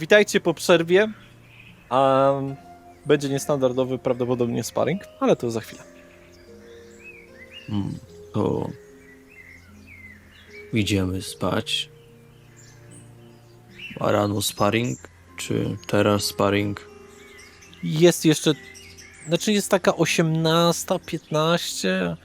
Witajcie po przerwie. A będzie niestandardowy prawdopodobnie sparring, ale to za chwilę. To idziemy spać. A rano sparring? Czy teraz sparring? Jest jeszcze, znaczy jest taka 18, 15.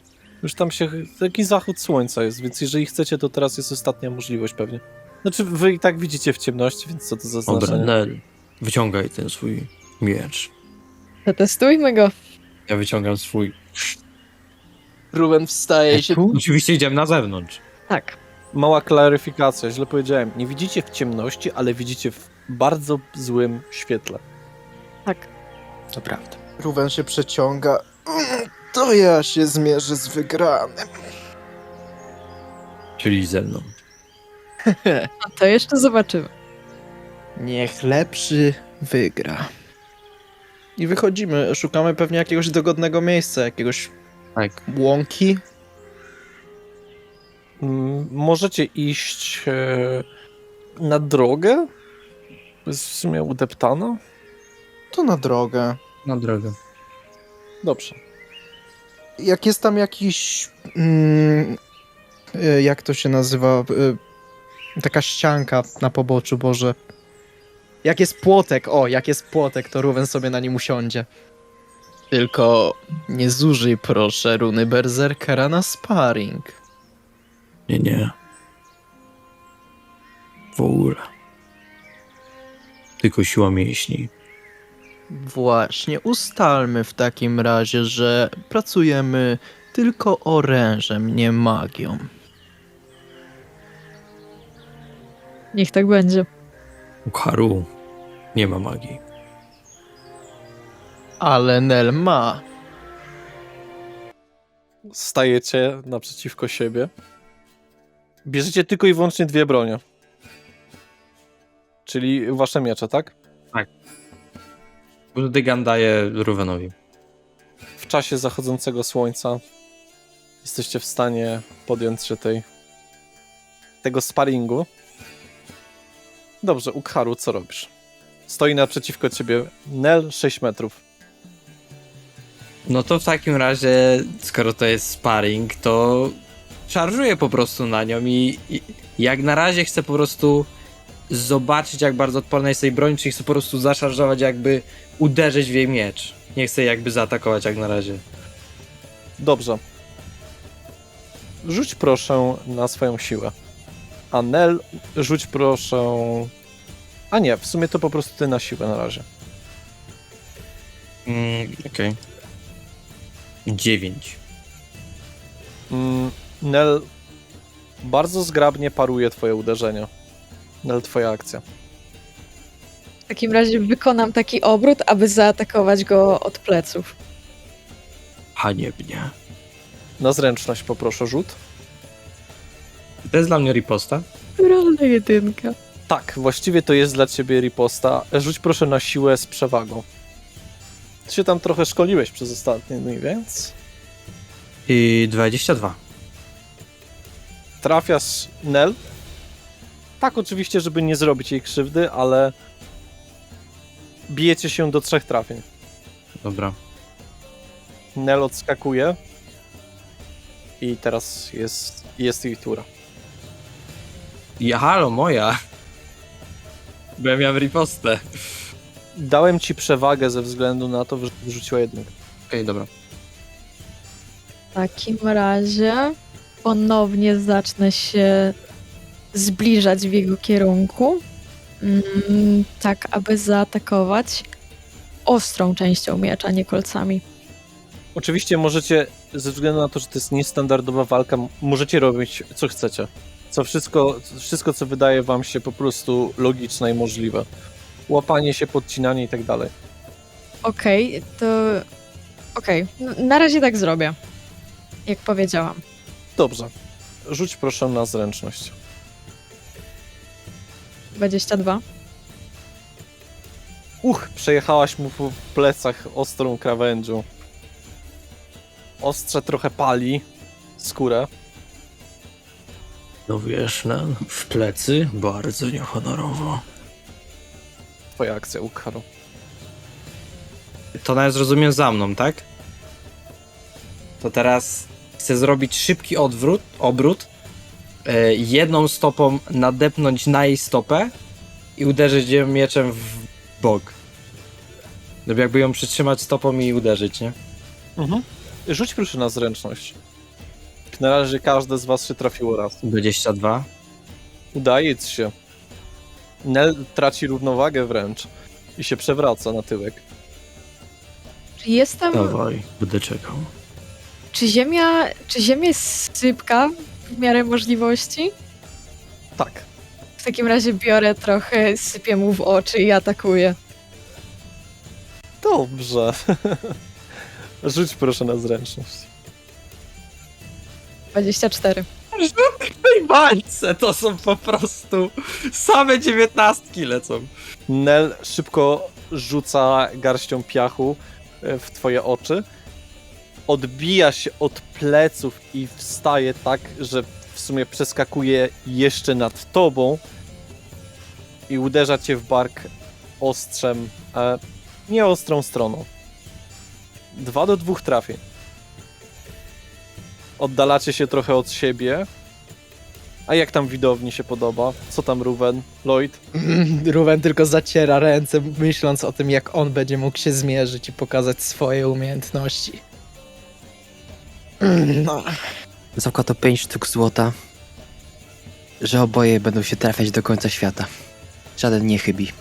Już tam się, taki zachód słońca jest, więc jeżeli chcecie, to teraz jest ostatnia możliwość pewnie. Znaczy wy i tak widzicie w ciemności, więc co to za Dobra, znaczenie? Nel, wyciągaj ten swój miecz. Przetestujmy go. Ja wyciągam swój. Ruben wstaje i się... Oczywiście idziemy na zewnątrz. Tak. Mała klaryfikacja, źle powiedziałem. Nie widzicie w ciemności, ale widzicie w bardzo złym świetle. Tak. To prawda. Ruben się przeciąga. To ja się zmierzę z wygranym. Czyli ze mną. A to jeszcze zobaczymy. Niech lepszy wygra. I wychodzimy, szukamy pewnie jakiegoś dogodnego miejsca, jakiegoś Tak. łąki. Możecie iść na drogę? Jest w sumie udeptana? To na drogę. Na drogę. Dobrze. Jak jest tam jakiś... jak to się nazywa? Taka ścianka na poboczu, Boże. Jak jest płotek, jak jest płotek, to Ruben sobie na nim usiądzie. Tylko nie zużyj proszę runy berserkera na sparring. Nie. W ogóle. Tylko siła mięśni. Właśnie, ustalmy w takim razie, że pracujemy tylko orężem, nie magią. Niech tak będzie. U Haru nie ma magii. Ale Nel ma. Stajecie naprzeciwko siebie. Bierzecie tylko i wyłącznie dwie bronie. Czyli wasze miecze, tak? Dygan daje Ruvenowi. W czasie zachodzącego słońca jesteście w stanie podjąć się tego sparingu. Dobrze, Ukharu, co robisz? Stoi naprzeciwko ciebie Nel 6 metrów. No to w takim razie, skoro to jest sparring, to szarżuję po prostu na nią i jak na razie chcę po prostu zobaczyć, jak bardzo odporna jest tej broń, czyli chcę po prostu zaszarżować, jakby uderzyć w jej miecz. Nie chcę jakby zaatakować jak na razie. Dobrze. Rzuć proszę na swoją siłę. A Nel, rzuć proszę... A nie, w sumie to po prostu ty na siłę na razie. Okej. 9. Nel bardzo zgrabnie paruje twoje uderzenia. Nel, twoja akcja. W takim razie wykonam taki obrót, aby zaatakować go od pleców. Haniebnie. Na zręczność poproszę rzut. To jest dla mnie riposta. Naturalna jedynka. Tak, właściwie to jest dla ciebie riposta. Rzuć proszę na siłę z przewagą. Ty się tam trochę szkoliłeś przez ostatnie dni, więc... I 22. Trafiasz Nel. Tak, oczywiście, żeby nie zrobić jej krzywdy, ale... Bijecie się do 3 trafień. Dobra. Nel odskakuje. I teraz jest jej tura. Ja, halo, moja. Bo ja miałem ripostę. Dałem ci przewagę ze względu na to, że wyrzuciła jedynkę. Okej, dobra. W takim razie ponownie zacznę się zbliżać w jego kierunku. Tak, aby zaatakować ostrą częścią miecza, nie kolcami. Oczywiście możecie, ze względu na to, że to jest niestandardowa walka, możecie robić co chcecie. Wszystko, co wydaje wam się po prostu logiczne i możliwe. Łapanie się, podcinanie i tak dalej. Okej. Na razie tak zrobię. Jak powiedziałam. Dobrze. Rzuć proszę na zręczność. 22. Przejechałaś mu po plecach ostrą krawędzią. Ostrze trochę pali skórę. No wiesz, w plecy bardzo niehonorowo. twoja akcja, Ukharu. To nawet rozumiem za mną, tak? To teraz chcę zrobić szybki obrót, jedną stopą nadepnąć na jej stopę i uderzyć ją mieczem w bok. Żeby jakby ją przytrzymać stopą i uderzyć, nie? Mhm. Rzuć proszę na zręczność. Na razie każde z was się trafiło raz. 22. Udaje ci się. Nel traci równowagę wręcz i się przewraca na tyłek. Czy jestem... Dawaj, będę czekał. Czy ziemia jest sypka w miarę możliwości? Tak. W takim razie biorę trochę, sypię mu w oczy i atakuję. Dobrze. Rzuć proszę na zręczność. 24. W tej bańce to są po prostu same 19 lecą. Nel szybko rzuca garścią piachu w twoje oczy. Odbija się od pleców i wstaje tak, że w sumie przeskakuje jeszcze nad tobą i uderza cię w bark ostrzem, nie ostrą stroną. 2 do 2 trafień. Oddalacie się trochę od siebie. A jak tam widowni się podoba? Co tam Ruven? Lloyd? Ruven tylko zaciera ręce, myśląc o tym, jak on będzie mógł się zmierzyć i pokazać swoje umiejętności. No. Wysoko to 5 sztuk złota, że oboje będą się trafiać do końca świata. Żaden nie chybi.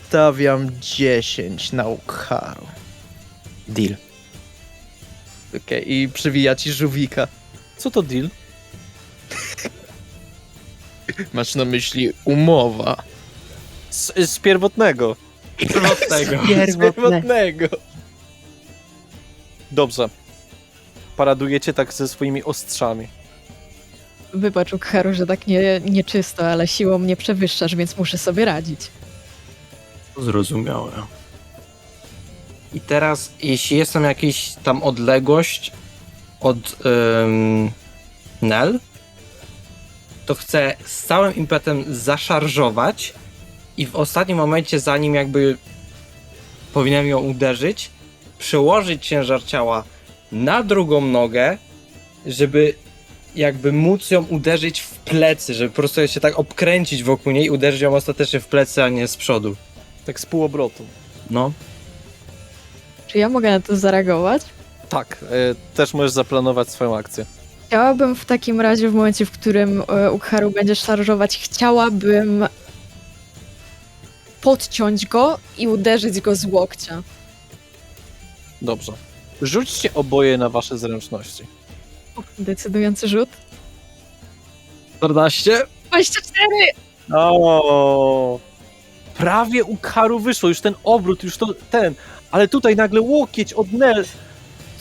Stawiam 10 na Ukharu. Deal. Okej, i przywija ci żółwika. Co to deal? Masz na myśli umowa. Z pierwotnego. Pierwotnego. Z pierwotnego. Dobrze. Paradujecie tak ze swoimi ostrzami. Wybacz, Ukharu, że tak nieczysto, ale siłą mnie przewyższasz, więc muszę sobie radzić. Zrozumiałe. I teraz, jeśli jest tam jakaś tam odległość od Nel, to chcę z całym impetem zaszarżować i w ostatnim momencie, zanim jakby powinienem ją uderzyć, przełożyć ciężar ciała na drugą nogę, żeby jakby móc ją uderzyć w plecy, żeby po prostu się tak obkręcić wokół niej i uderzyć ją ostatecznie w plecy, a nie z przodu. Tak z półobrotu. No. Czy ja mogę na to zareagować? Tak, też możesz zaplanować swoją akcję. Chciałabym w takim razie, w momencie, w którym Ukharu będzie szarżować, chciałabym podciąć go i uderzyć go z łokcia. Dobrze. Rzućcie oboje na wasze zręczności. Decydujący rzut. 14? 24! O, prawie Ukharu wyszło, już ten obrót, już to ten, ale tutaj nagle łokieć od Nel,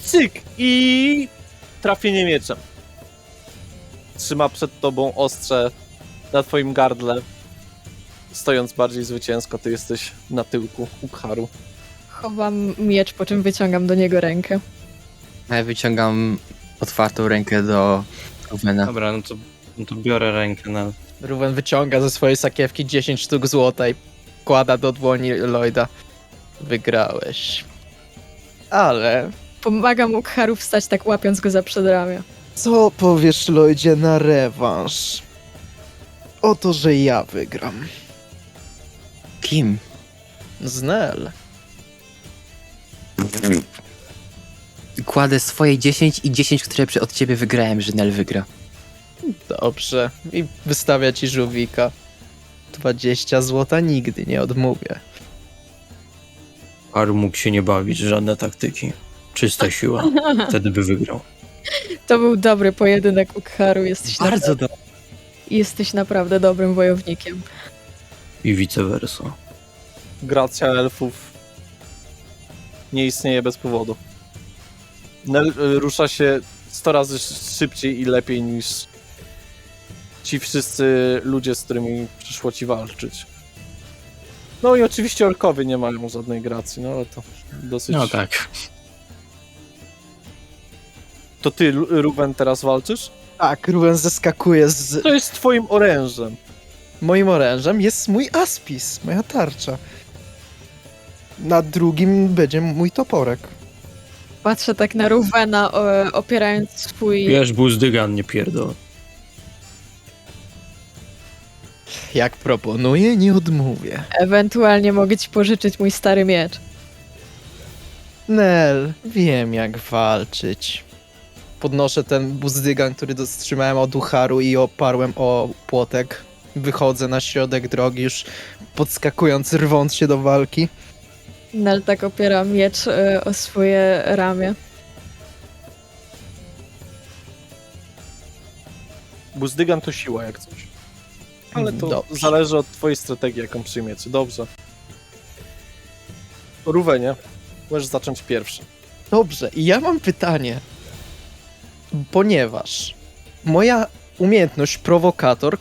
cyk i trafienie mieczem. Trzyma przed tobą ostrze na twoim gardle, stojąc bardziej zwycięsko, ty jesteś na tyłku Ukharu. Chowam miecz, po czym wyciągam do niego rękę. A ja wyciągam otwartą rękę do Ruvena. Dobra, no to biorę rękę na... Ruven wyciąga ze swojej sakiewki 10 sztuk złota i kłada do dłoni Lloyda. Wygrałeś. Ale Pomagam Ukharu wstać, tak łapiąc go za przedramię. co powiesz, Lloydzie, na rewanż? Oto, że ja wygram. Kim? Z Nel. Kładę swoje 10 i 10, które od ciebie wygrałem, że Nel wygra. Dobrze. I wystawia ci żółwika. 20 złota nigdy nie odmówię. Haru mógł się nie bawić, żadne taktyki. Czysta siła. Wtedy by wygrał. To był dobry pojedynek, Ukharu. Bardzo dobrze. Jesteś naprawdę dobrym wojownikiem. I vice versa. Gracja elfów nie istnieje bez powodu. Nel rusza się 100 razy szybciej i lepiej niż ci wszyscy ludzie, z którymi przyszło ci walczyć. No i oczywiście orkowie nie mają żadnej gracji, no ale to dosyć... No tak. To ty, Ruven, teraz walczysz? Tak, Ruven zeskakuje z... To jest twoim orężem. moim orężem jest mój Aspis, moja tarcza. Na drugim będzie mój toporek. Patrzę tak na Ruvena, opierając swój... Wiesz, buzdygan, nie pierdol. Jak proponuję, nie odmówię. Ewentualnie mogę ci pożyczyć mój stary miecz. Nel, wiem jak walczyć. Podnoszę ten buzdygan, który dostrzymałem od Ucharu i oparłem o płotek. Wychodzę na środek drogi, już podskakując, rwąc się do walki. Nel tak opiera miecz o swoje ramię. Buzdygan to siła jak coś. Ale to Dobrze. zależy od twojej strategii, jaką przyjmiecie. Dobrze. Ruvenie, możesz zacząć pierwszy. Dobrze, i ja mam pytanie. Ponieważ moja umiejętność prowokator...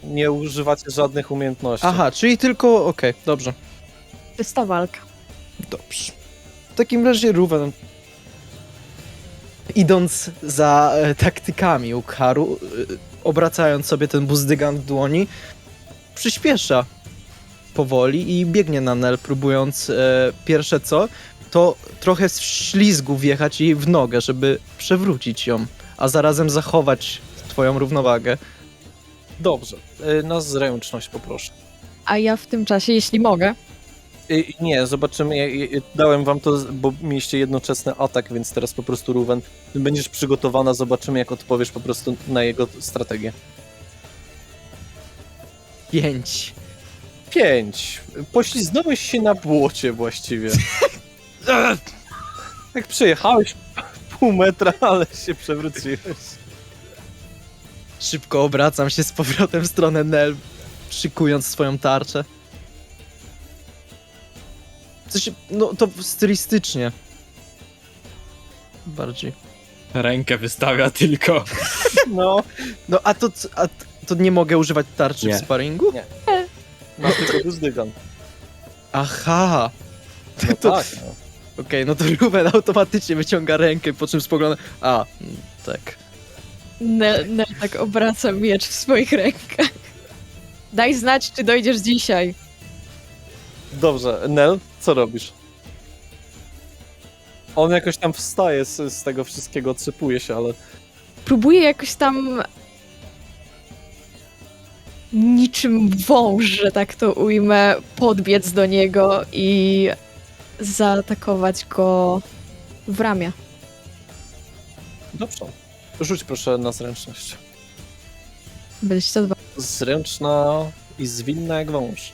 Nie używacie żadnych umiejętności. Aha, czyli tylko... Okej, dobrze. Czysta walka. Dobrze. W takim razie Ruven, idąc za taktykami Ukharu, obracając sobie ten buzdygan w dłoni, przyspiesza powoli i biegnie na Nel, próbując pierwsze co, to trochę z ślizgu wjechać jej w nogę, żeby przewrócić ją, a zarazem zachować twoją równowagę. Dobrze. Na zręczność poproszę. A ja w tym czasie, jeśli mogę, Nie, zobaczymy. Ja dałem wam to, bo mieliście jednoczesny atak, więc teraz po prostu Ruven, będziesz przygotowana, zobaczymy jak odpowiesz po prostu na jego strategię. 5. 5. Pośliznąłeś się na błocie właściwie. Jak przejechałeś pół metra, ale się przewróciłeś. Szybko obracam się z powrotem w stronę Nel, szykując swoją tarczę. Coś, no to stylistycznie. Bardziej. Rękę wystawia tylko. No, No a to nie mogę używać tarczy Nie. w sparingu? Nie. masz tylko buzdygan. Aha! No To- tak, no. Okej, no to Ruben automatycznie wyciąga rękę, po czym spogląda... A, tak. Nel tak obraca miecz w swoich rękach. Daj znać, czy dojdziesz dzisiaj. Dobrze, Nel, co robisz? On jakoś tam wstaje z tego wszystkiego, otrzypuje się, ale Próbuję jakoś tam niczym wąż, że tak to ujmę, podbiec do niego i zaatakować go w ramię. dobrze. Rzuć proszę na zręczność. 22. Zręczna i zwinna jak wąż.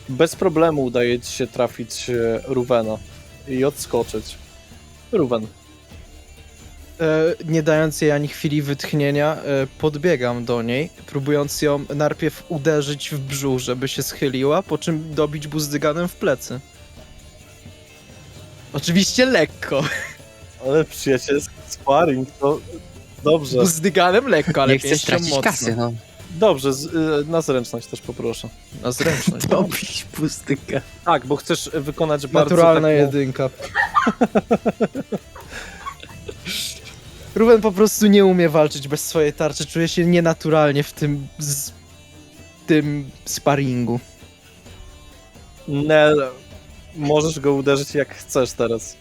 Bez problemu udaje ci się trafić Ruvena i odskoczyć. Ruven. Nie dając jej ani chwili wytchnienia, podbiegam do niej, próbując ją najpierw uderzyć w brzuch, żeby się schyliła, po czym dobić buzdyganem w plecy. Oczywiście lekko. Ale przyjacielski sparring, to dobrze. Buzdyganem lekko, ale Nie chcę pięścią stracić mocno. kasy, no. Dobrze, na zręczność też poproszę. Na zręczność. Dobić pustykę. Tak, bo chcesz wykonać bardzo Naturalna taką... jedynka. Ruben po prostu nie umie walczyć bez swojej tarczy, czuje się nienaturalnie w tym sparingu. Nel, możesz go uderzyć jak chcesz teraz.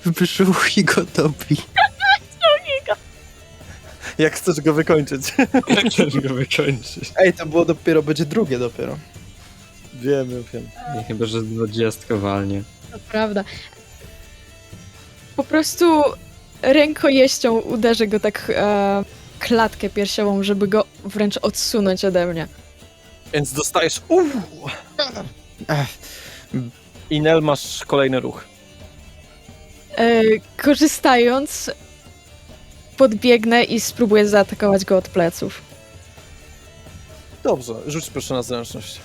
W brzuch i go dobi. Jak chcesz go wykończyć. Jak go wykończyć? Ej, to było dopiero, będzie drugie dopiero. Wiem. Nie, chyba, że 20 walnie. To prawda. Po prostu rękojeścią uderzę go tak klatkę piersiową, żeby go wręcz odsunąć ode mnie. Więc dostajesz... Ech, I Nel, masz kolejny ruch. Korzystając, podbiegnę i spróbuję zaatakować go od pleców. Dobrze, rzuć proszę na zręczność.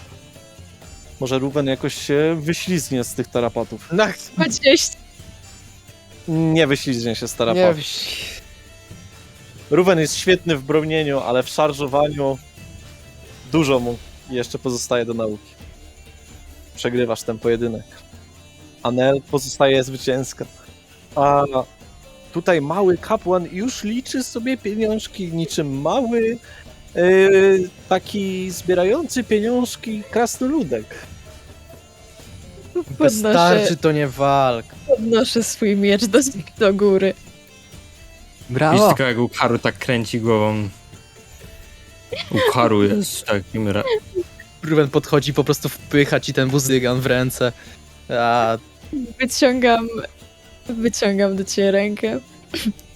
Może Ruven jakoś się wyślizgnie z tych tarapatów. 20. Nie wyślizgnie się z nie, tarapatów. Ruven jest świetny w bronieniu, ale w szarżowaniu dużo mu jeszcze pozostaje do nauki. Przegrywasz ten pojedynek. A Nel pozostaje zwycięska. A tutaj mały kapłan już liczy sobie pieniążki niczym mały Taki zbierający pieniążki krasnoludek. Wystarczy, to nie walk. Podnoszę swój miecz do góry. Widzisz Brawo! tylko jak Ukharu tak kręci głową. Ukharu jest takim... Ruben podchodzi, po prostu wpycha ci ten buzdygan w ręce. A Wyciągam do ciebie rękę.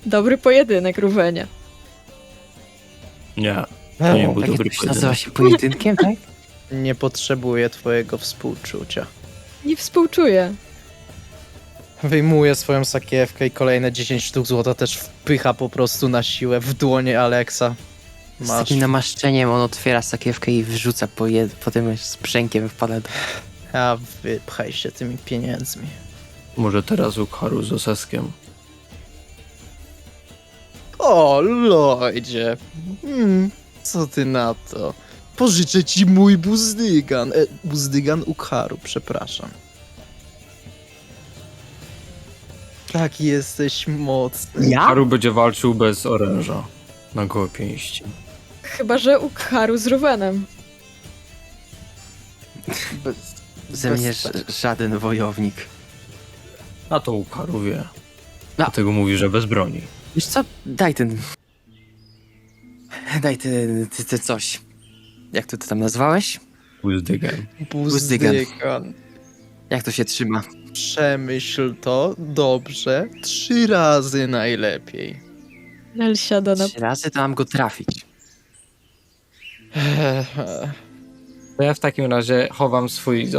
Dobry pojedynek, Ruvenie. Nie, to nie był Takie dobry coś nazywa pojedynek. się pojedynkiem, tak? nie potrzebuję twojego współczucia. Nie współczuję. Wyjmuje swoją sakiewkę i kolejne 10 sztuk złota też wpycha po prostu na siłę w dłonie Aleksa. Z Masz. takim namaszczeniem on otwiera sakiewkę i wyrzuca potem z brzękiem wpada do... A wypchaj się tymi pieniędzmi. Może teraz Ukharu z Oseskiem. O, Lloydzie. Co ty na to? Pożyczę ci mój buzdygan. Buzdygan Ukharu, przepraszam. Taki jesteś mocny. Ukharu będzie walczył bez oręża na gołe pięści. Chyba, że Ukharu z Ruvenem. Ze mnie żaden wojownik. A to Ukharu wie. A. Dlatego mówi, że bez broni. Wiesz co? Daj ten... Daj ty coś. Jak to ty tam nazwałeś? Buzdygan. Buzdygan. Jak to się trzyma? Przemyśl to dobrze. 3 razy najlepiej. Nel siada na... 3 razy to mam go trafić. To ja w takim razie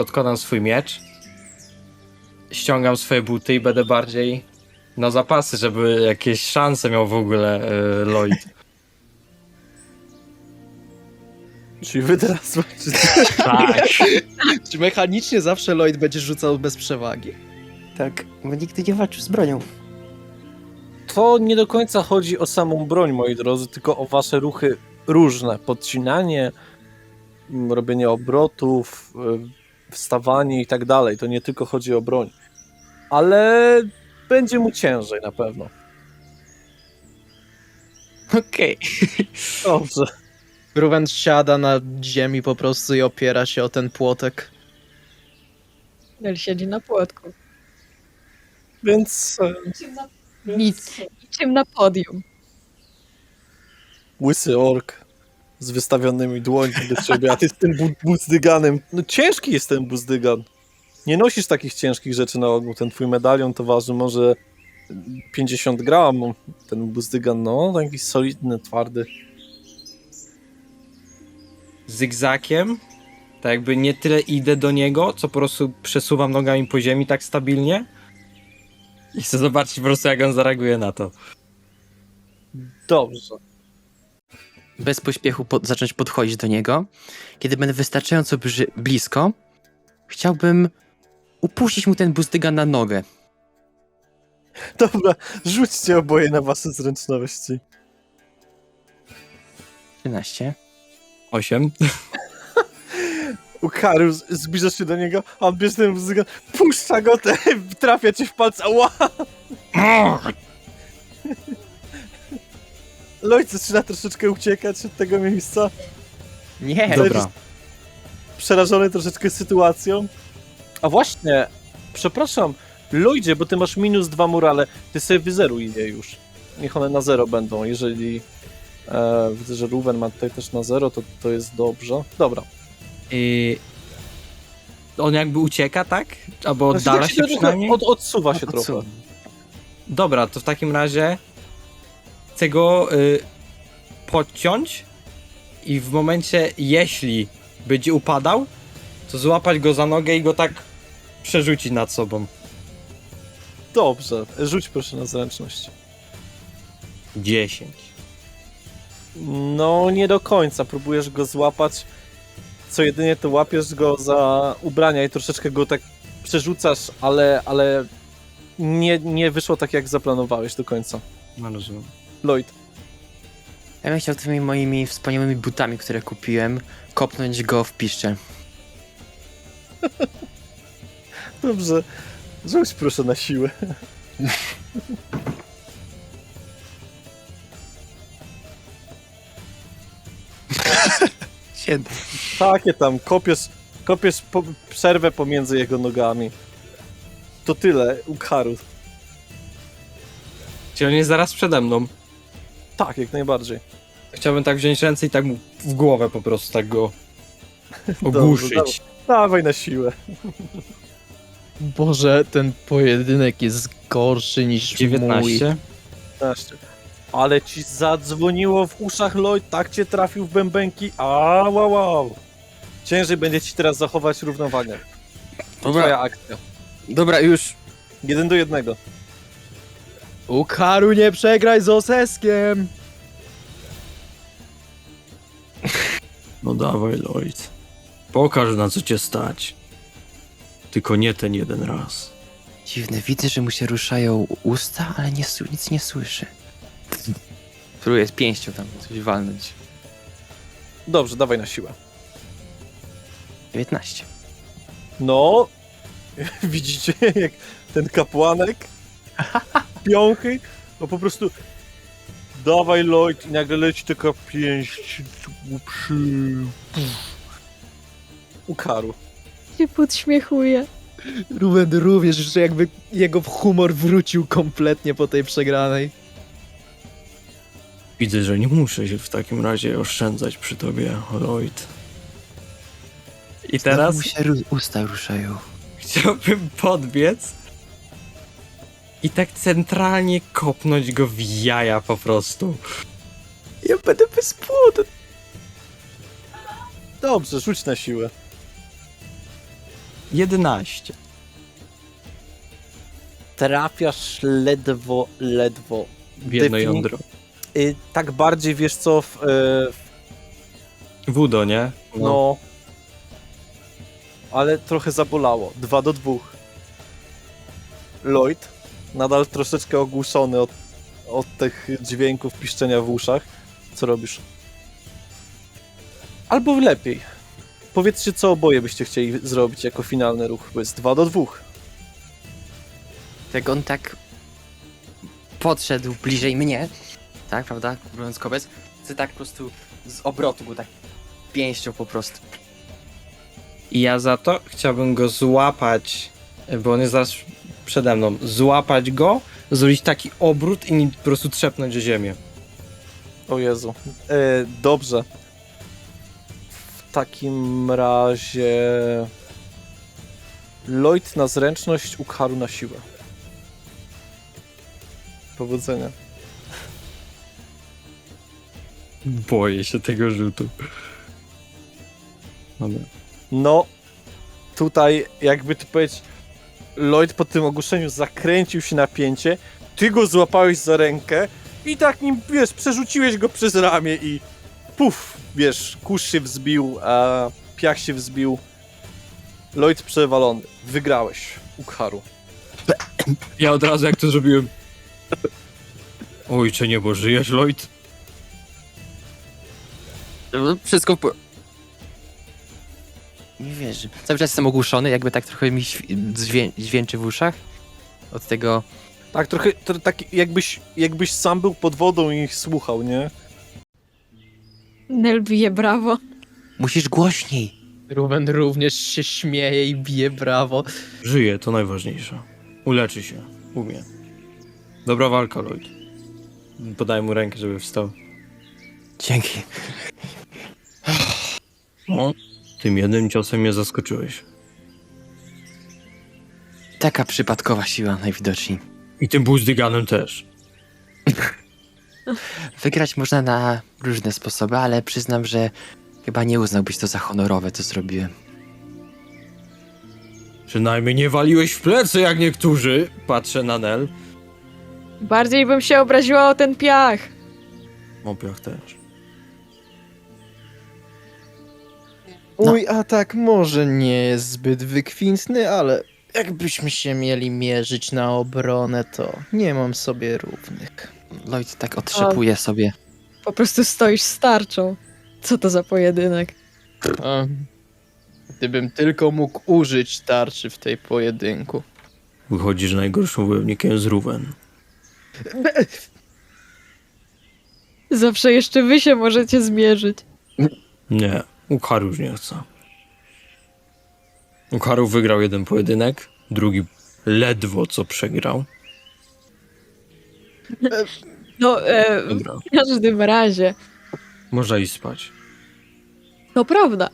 odkładam swój miecz, ściągam swoje buty i będę bardziej na zapasy, żeby jakieś szanse miał w ogóle Lloyd. Czyli wy teraz Tak. Czy mechanicznie zawsze Lloyd będzie rzucał bez przewagi? Tak, bo nigdy nie walczył z bronią. To nie do końca chodzi o samą broń, moi drodzy, tylko o wasze ruchy różne. Podcinanie, robienie obrotów, wstawanie i tak dalej. To nie tylko chodzi o broń. Ale będzie mu ciężej na pewno. Okej. Dobrze. Ruben siada na ziemi po prostu i opiera się o ten płotek. Nel siedzi na płotku. Więc Niczym na podium. łysy ork z wystawionymi dłońmi do ciebie, a ty z tym buzdyganem. No ciężki jest ten buzdygan. Nie nosisz takich ciężkich rzeczy na ogół. Ten twój medalion to waży może 50 gram. Ten buzdygan, no, taki solidny, twardy. Zygzakiem, tak jakby nie tyle idę do niego, co po prostu przesuwam nogami po ziemi tak stabilnie i chcę zobaczyć po prostu jak on zareaguje na to. Dobrze. Bez pośpiechu zacząć podchodzić do niego. Kiedy będę wystarczająco blisko, chciałbym upuścić mu ten buzdygan na nogę. Dobra, rzućcie oboje na wasze zręczności. 13. 8. Ukharu, zbliżasz się do niego, a on bierze ten buzdygan, puszcza go, trafia cię w palce, ała! Lloyd zaczyna troszeczkę uciekać od tego miejsca, Nie! Dobra. przerażony troszeczkę sytuacją. A właśnie, przepraszam, Lloydzie, bo ty masz -2 morale, ty sobie wyzeruj je już. Niech one na 0 będą, jeżeli widzę, że Ruben ma tutaj też na 0, to jest dobrze. Dobra. On jakby ucieka, tak? Albo Znaczy, oddala tak się trochę przynajmniej? odsuwa się trochę. Odsuwa. Dobra, to w takim razie chcę go podciąć i w momencie, jeśli będzie upadał, to złapać go za nogę i go tak przerzucić nad sobą. Dobrze, rzuć proszę na zręczność. 10. No, nie do końca. Próbujesz go złapać. Co jedynie to łapiesz go za ubrania i troszeczkę go tak przerzucasz, ale nie wyszło tak, jak zaplanowałeś do końca. No rozumiem. Lloyd, Ja bym chciał tymi moimi wspaniałymi butami, które kupiłem, kopnąć go w piszcze. dobrze. Rzuć proszę na siłę. weekend. Takie tam, kopiesz przerwę pomiędzy jego nogami. To tyle, Ukharu. Czy on jest zaraz przede mną? Tak, jak najbardziej. Chciałbym tak wziąć ręce i tak mu w głowę po prostu tak go Dobrze, ogłuszyć. Dawaj na siłę. Boże, ten pojedynek jest gorszy niż mój. 19. 15. Ale ci zadzwoniło w uszach, Lloyd, tak cię trafił w bębenki. Wow. Ciężej będzie ci teraz zachować równowagę. To Dobra. twoja akcja. Dobra, już. 1-1. Ukharu, nie przegraj z Oseskiem! No dawaj, Lloyd. Pokaż, na co cię stać. Tylko nie ten jeden raz. Dziwne, widzę, że mu się ruszają usta, ale nic nie słyszy. Próbuję z pięścią tam coś walnąć. Dobrze, dawaj na siłę. 19. No, widzicie, jak ten kapłanek, piąchy, no po prostu dawaj, Lloyd, i nagle leci taka pięść przy... Ukharu. Się podśmiechuje. Ruben również, że jakby jego humor wrócił kompletnie po tej przegranej. Widzę, że nie muszę się w takim razie oszczędzać przy tobie, Lloyd. I teraz Mu się usta ruszają. chciałbym podbiec i tak centralnie kopnąć go w jaja po prostu. Ja będę bezpłodny. Dobrze, rzuć na siłę. 11. Trafiasz ledwo. W jedno Defini- jądro. Tak bardziej, wiesz co, Wudo, nie? no... Ale trochę zabolało. 2-2. Lloyd, nadal troszeczkę ogłuszony od tych dźwięków piszczenia w uszach. Co robisz? Albo lepiej. Powiedzcie, co oboje byście chcieli zrobić jako finalny ruch, bo jest 2-2. Jak on tak podszedł bliżej mnie, tak, prawda, mówiąc kobec, chcę tak po prostu z obrotu go tak pięścią po prostu. I ja za to chciałbym go złapać, bo on jest zaraz przede mną. Złapać go, zrobić taki obrót i nim po prostu trzepnąć o ziemię. O Jezu. Dobrze. W takim razie... Lloyd na zręczność, Ukharu na siłę. Powodzenia. Boję się tego rzutu. Dobra. No, tutaj jakby to powiedzieć, Lloyd po tym ogłoszeniu zakręcił się na pięcie, ty go złapałeś za rękę i tak nim, wiesz, przerzuciłeś go przez ramię i puf, wiesz, kurz się wzbił, a piach się wzbił. Lloyd przewalony. Wygrałeś, Ukharu. Ja od razu jak to zrobiłem. Ojcze niebo, żyjesz, Lloyd? Wszystko Nie wierzę. Cały czas jestem ogłuszony, jakby tak trochę mi dźwięczy w uszach. Od tego... Tak, trochę tak jakbyś sam był pod wodą i ich słuchał, nie? Nel bije brawo. Musisz głośniej. Ruben również się śmieje i bije brawo. Żyje, to najważniejsze. Uleczy się. Umie. Dobra walka, Lloyd. Podaj mu rękę, żeby wstał. Dzięki. No, tym jednym ciosem mnie zaskoczyłeś. Taka przypadkowa siła najwidoczniej. I tym buzdyganem też. Wygrać można na różne sposoby, ale przyznam, że chyba nie uznałbyś to za honorowe, co zrobiłem. Przynajmniej nie waliłeś w plecy jak niektórzy. Patrzę na Nel. Bardziej bym się obraziła o ten piach. Mopiach też. Mój atak może nie jest zbyt wykwintny, ale jakbyśmy się mieli mierzyć na obronę, to nie mam sobie równych. Lloyd tak otrzepuje sobie. Po prostu stoisz z tarczą. Co to za pojedynek? A, gdybym tylko mógł użyć tarczy w tej pojedynku. Wychodzi, że najgorszym wojownikiem jest Ruben. Zawsze jeszcze wy się możecie zmierzyć. Nie, Ukharu już nie chce. Ukharu wygrał jeden pojedynek, drugi ledwo co przegrał. No, Dobra, w każdym razie, można iść spać. to prawda.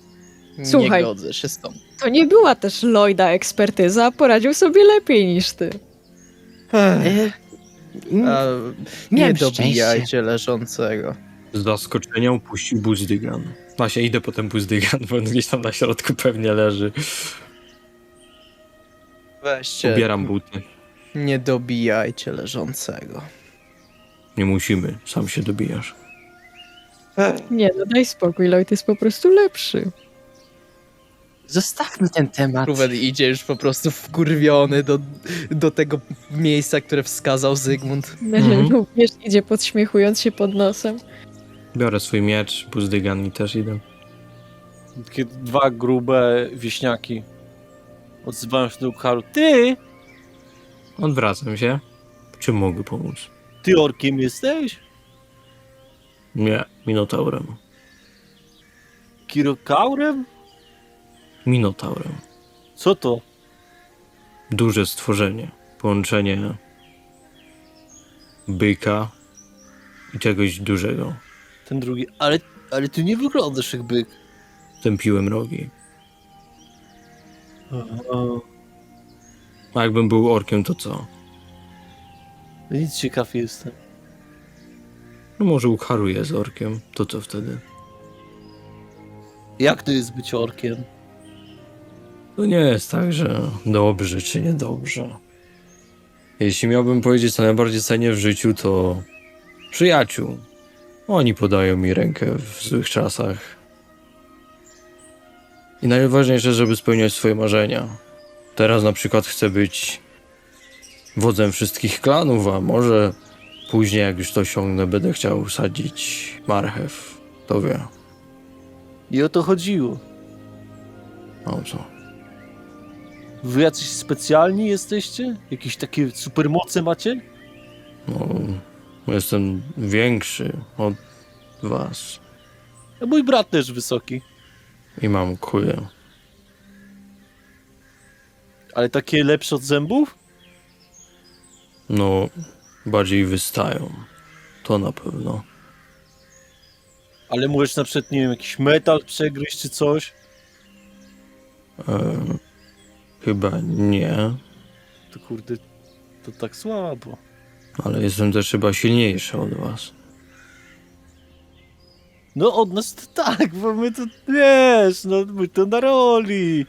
Słuchaj. Nie godzę się z tą. To nie była też Lloyda ekspertyza, poradził sobie lepiej niż ty. E, A, nie Miałem dobijajcie leżącego. Z zaskoczenia upuścił Buzdygan. Właśnie idę po ten Buzdygan, bo on gdzieś tam na środku pewnie leży. Weźcie, Ubieram buty. nie dobijajcie leżącego. Nie musimy, sam się dobijasz. Nie, no daj spokój, Lloyd jest po prostu lepszy. Zostawmy ten temat. Ruben idzie już po prostu wkurwiony do tego miejsca, które wskazał Zygmunt. Również idzie podśmiechując się pod nosem. Biorę swój miecz, Buzdygan i też idę. Takie dwa grube wieśniaki odzywają się do Ukharu. Ty! Odwracam się. Czym mogę pomóc? Ty orkiem jesteś? Nie, Minotaurem. Kirokaurem? Minotaurem. Co to? Duże stworzenie. Połączenie byka i czegoś dużego. Ten drugi. Ale ty nie wyglądasz jak byk. Tępiłem rogi. A jakbym był orkiem, to co? Nic ciekaw jestem. No może Ukharu jest orkiem, to co wtedy? Jak to jest być orkiem? To nie jest tak, że dobrze czy niedobrze. Jeśli miałbym powiedzieć, co najbardziej cenię w życiu, to przyjaciół. Oni podają mi rękę w złych czasach. I najważniejsze, żeby spełniać swoje marzenia. Teraz na przykład chcę być wodzem wszystkich klanów, a może później, jak już to osiągnę, będę chciał sadzić marchew. To wie. I o to chodziło. O co? Wy jacyś specjalni jesteście? Jakieś takie supermoce macie? No, jestem większy od was A mój brat też wysoki. i mam kuję. Ale takie lepsze od zębów? No, bardziej wystają. To na pewno. Ale możesz na przykład, nie wiem, jakiś metal przegryźć czy coś? Chyba nie, To kurde, to tak słabo. ale jestem też chyba silniejszy od was. No od nas to tak, bo my to, wiesz, no my to na roli.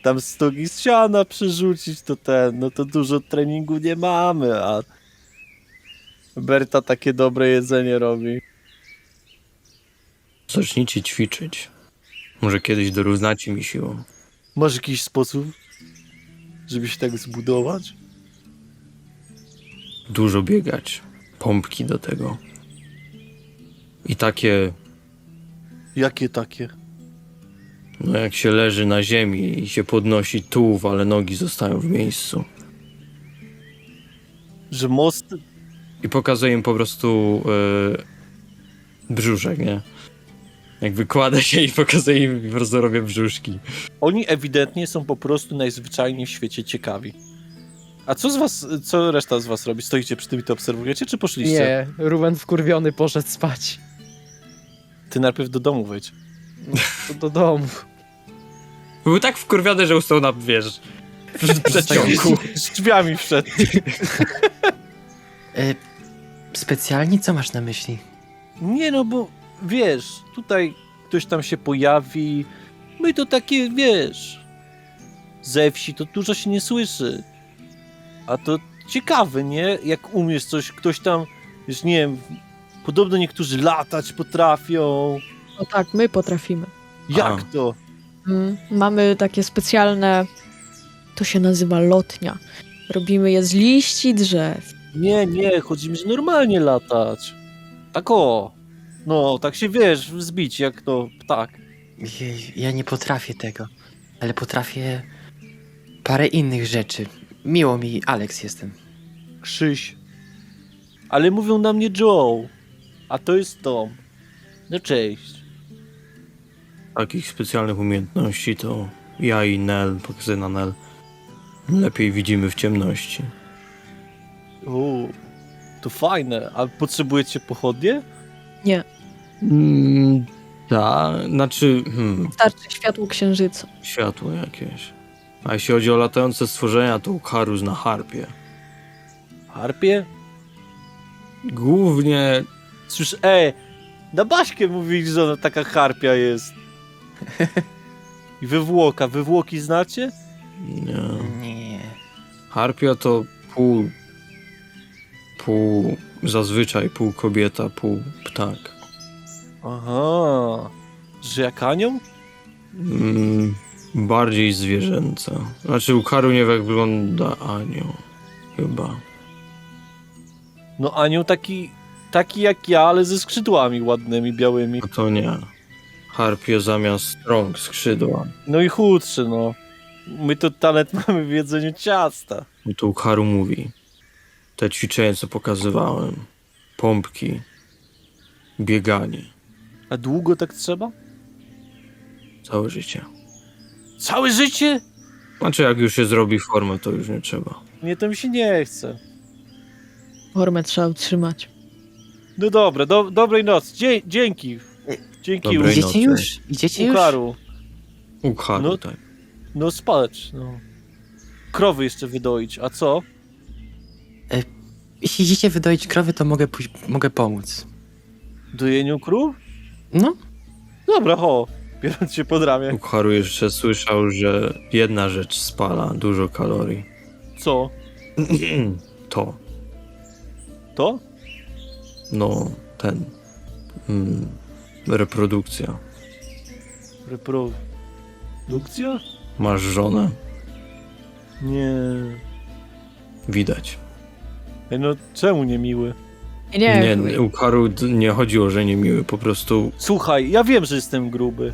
Tam stogi z siana przerzucić to no to dużo treningu nie mamy, a Berta takie dobre jedzenie robi. Zacznijcie ćwiczyć. Może kiedyś dorównacie mi siłą. Masz jakiś sposób, żeby się tak zbudować? Dużo biegać. Pompki do tego. I takie, Jakie takie? no jak się leży na ziemi i się podnosi tułów, ale nogi zostają w miejscu. Że most... I pokazuję im po prostu brzuszek, nie? Jak wykładę się i pokazuję im, po prostu robię brzuszki. Oni ewidentnie są po prostu najzwyczajniej w świecie ciekawi. A co z was, co reszta z was robi? Stoicie przy tym i to obserwujecie, czy poszliście? Nie, Ruben wkurwiony poszedł spać. Ty najpierw do domu wejdź. To do domu. Był tak wkurwiony, że ustał na, wiesz, w przeciągu. Z drzwiami wszedł. Specjalnie co masz na myśli? Nie no, bo wiesz, tutaj ktoś tam się pojawi. My to takie, wiesz, ze wsi to dużo się nie słyszy. A to ciekawe, nie? Jak umiesz coś, ktoś tam, wiesz, nie wiem, podobno niektórzy latać potrafią. No tak, my potrafimy. Jak A. to? Mamy takie specjalne, to się nazywa lotnia. Robimy je z liści drzew. Nie, chodzi mi, że normalnie latać. Tak o. No, tak się wiesz, wzbić jak to ptak. Ja nie potrafię tego, ale potrafię parę innych rzeczy. Miło mi, Alex jestem. Krzyś. Ale mówią na mnie Joe. A to jest Tom. No cześć. takich specjalnych umiejętności to ja i Nel, pokazuję na Nel, lepiej widzimy w ciemności. To fajne. A potrzebujecie pochodnie? Nie, Znaczy, starczy światło księżyca. światło jakieś. A jeśli chodzi o latające stworzenia, to Ukharu zna harpie. Harpie? Głównie Cóż, na Baśkę mówili, że ona taka harpia jest. I wywłoki znacie? nie. Nie. Harpia to pół zazwyczaj pół kobieta, pół ptak. Aha. Że jak anioł? Bardziej zwierzęca. Znaczy Ukharu nie wie jak wygląda anioł. Chyba. No anioł taki jak ja, ale ze skrzydłami ładnymi, białymi. No to nie. Harpie zamiast rąk skrzydła. No i chudszy, no. My to talent mamy w jedzeniu ciasta. I tu Ukharu mówi. Te ćwiczenia co pokazywałem. Pompki. Bieganie. A długo tak trzeba? Całe życie. Całe życie? Znaczy jak już się zrobi formę, to już nie trzeba. Nie, to mi się nie chce. Formę trzeba utrzymać. No dobra, dobrej nocy. Dzięki. Dzięki, Dobrej Idziecie nocy. już? Idziecie już? Ukaru. Ukharu, No. tak. No spać, no. Krowy jeszcze wydoić, a co? Jeśli idziecie wydoić krowy, to mogę pomóc. Dojeniu krów? No, Dobra, biorąc się pod ramię. Ukharu jeszcze słyszał, że jedna rzecz spala dużo kalorii. Co? To. To? No, reprodukcja. Reprodukcja? Masz żonę? Nie. Widać. No czemu nie miły? Nie, Ukharu nie chodziło, że niemiły, po prostu... Słuchaj, ja wiem, że jestem gruby.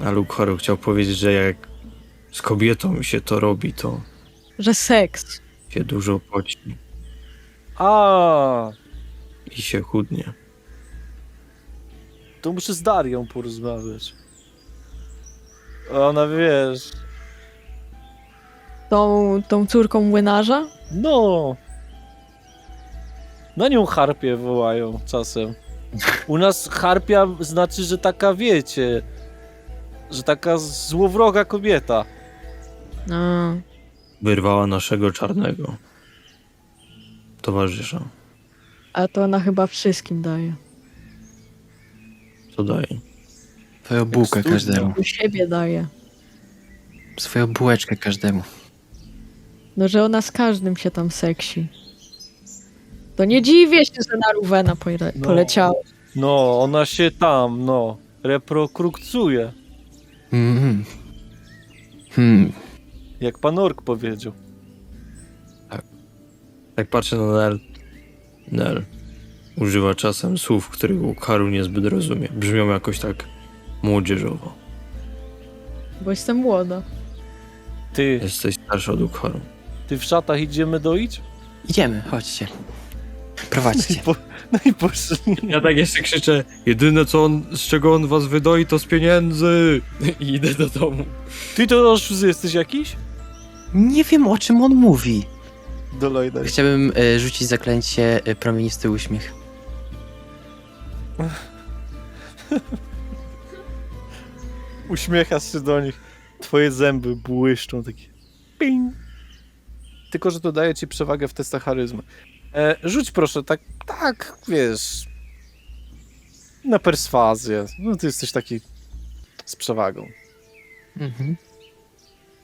Ale Ukharu chciał powiedzieć, że jak z kobietą się to robi, to Że seks. się dużo poci A, i się chudnie. to muszę z Darią porozmawiać. A ona, wiesz... Tą córką młynarza? No. Na nią harpie wołają czasem. U nas harpia znaczy, że taka, wiecie, że taka złowroga kobieta. A, Wyrwała naszego czarnego towarzysza. a to ona chyba wszystkim daje. Co daje? swoją bułkę studnia. każdemu. U siebie daje. Swoją bułeczkę każdemu. No, że ona z każdym się tam seksi. To nie dziwię się, że na Ruwena No. poleciała. No, ona się tam, reprokrucuje, Mhm. jak pan Ork powiedział. Jak patrzę na Nel, Nel używa czasem słów, których Ukharu niezbyt rozumie. Brzmią jakoś tak młodzieżowo. Bo jestem młoda. Ty Jesteś starszy od Ukharu. w szatach idziemy doić? Idziemy, chodźcie. Prowadźcie. No i poszli. Ja tak jeszcze krzyczę, jedyne z czego on was wydoi to z pieniędzy. I idę do domu. Ty to oszust jesteś jakiś? Nie wiem, o czym on mówi. Dolej, daj. Chciałbym rzucić zaklęcie promienisty uśmiech. Uśmiechasz się do nich. Twoje zęby błyszczą takie. Ping. Tylko, że to daje ci przewagę w testach charyzmy. Rzuć proszę, tak, wiesz, na perswazję. No ty jesteś taki z przewagą. Mhm.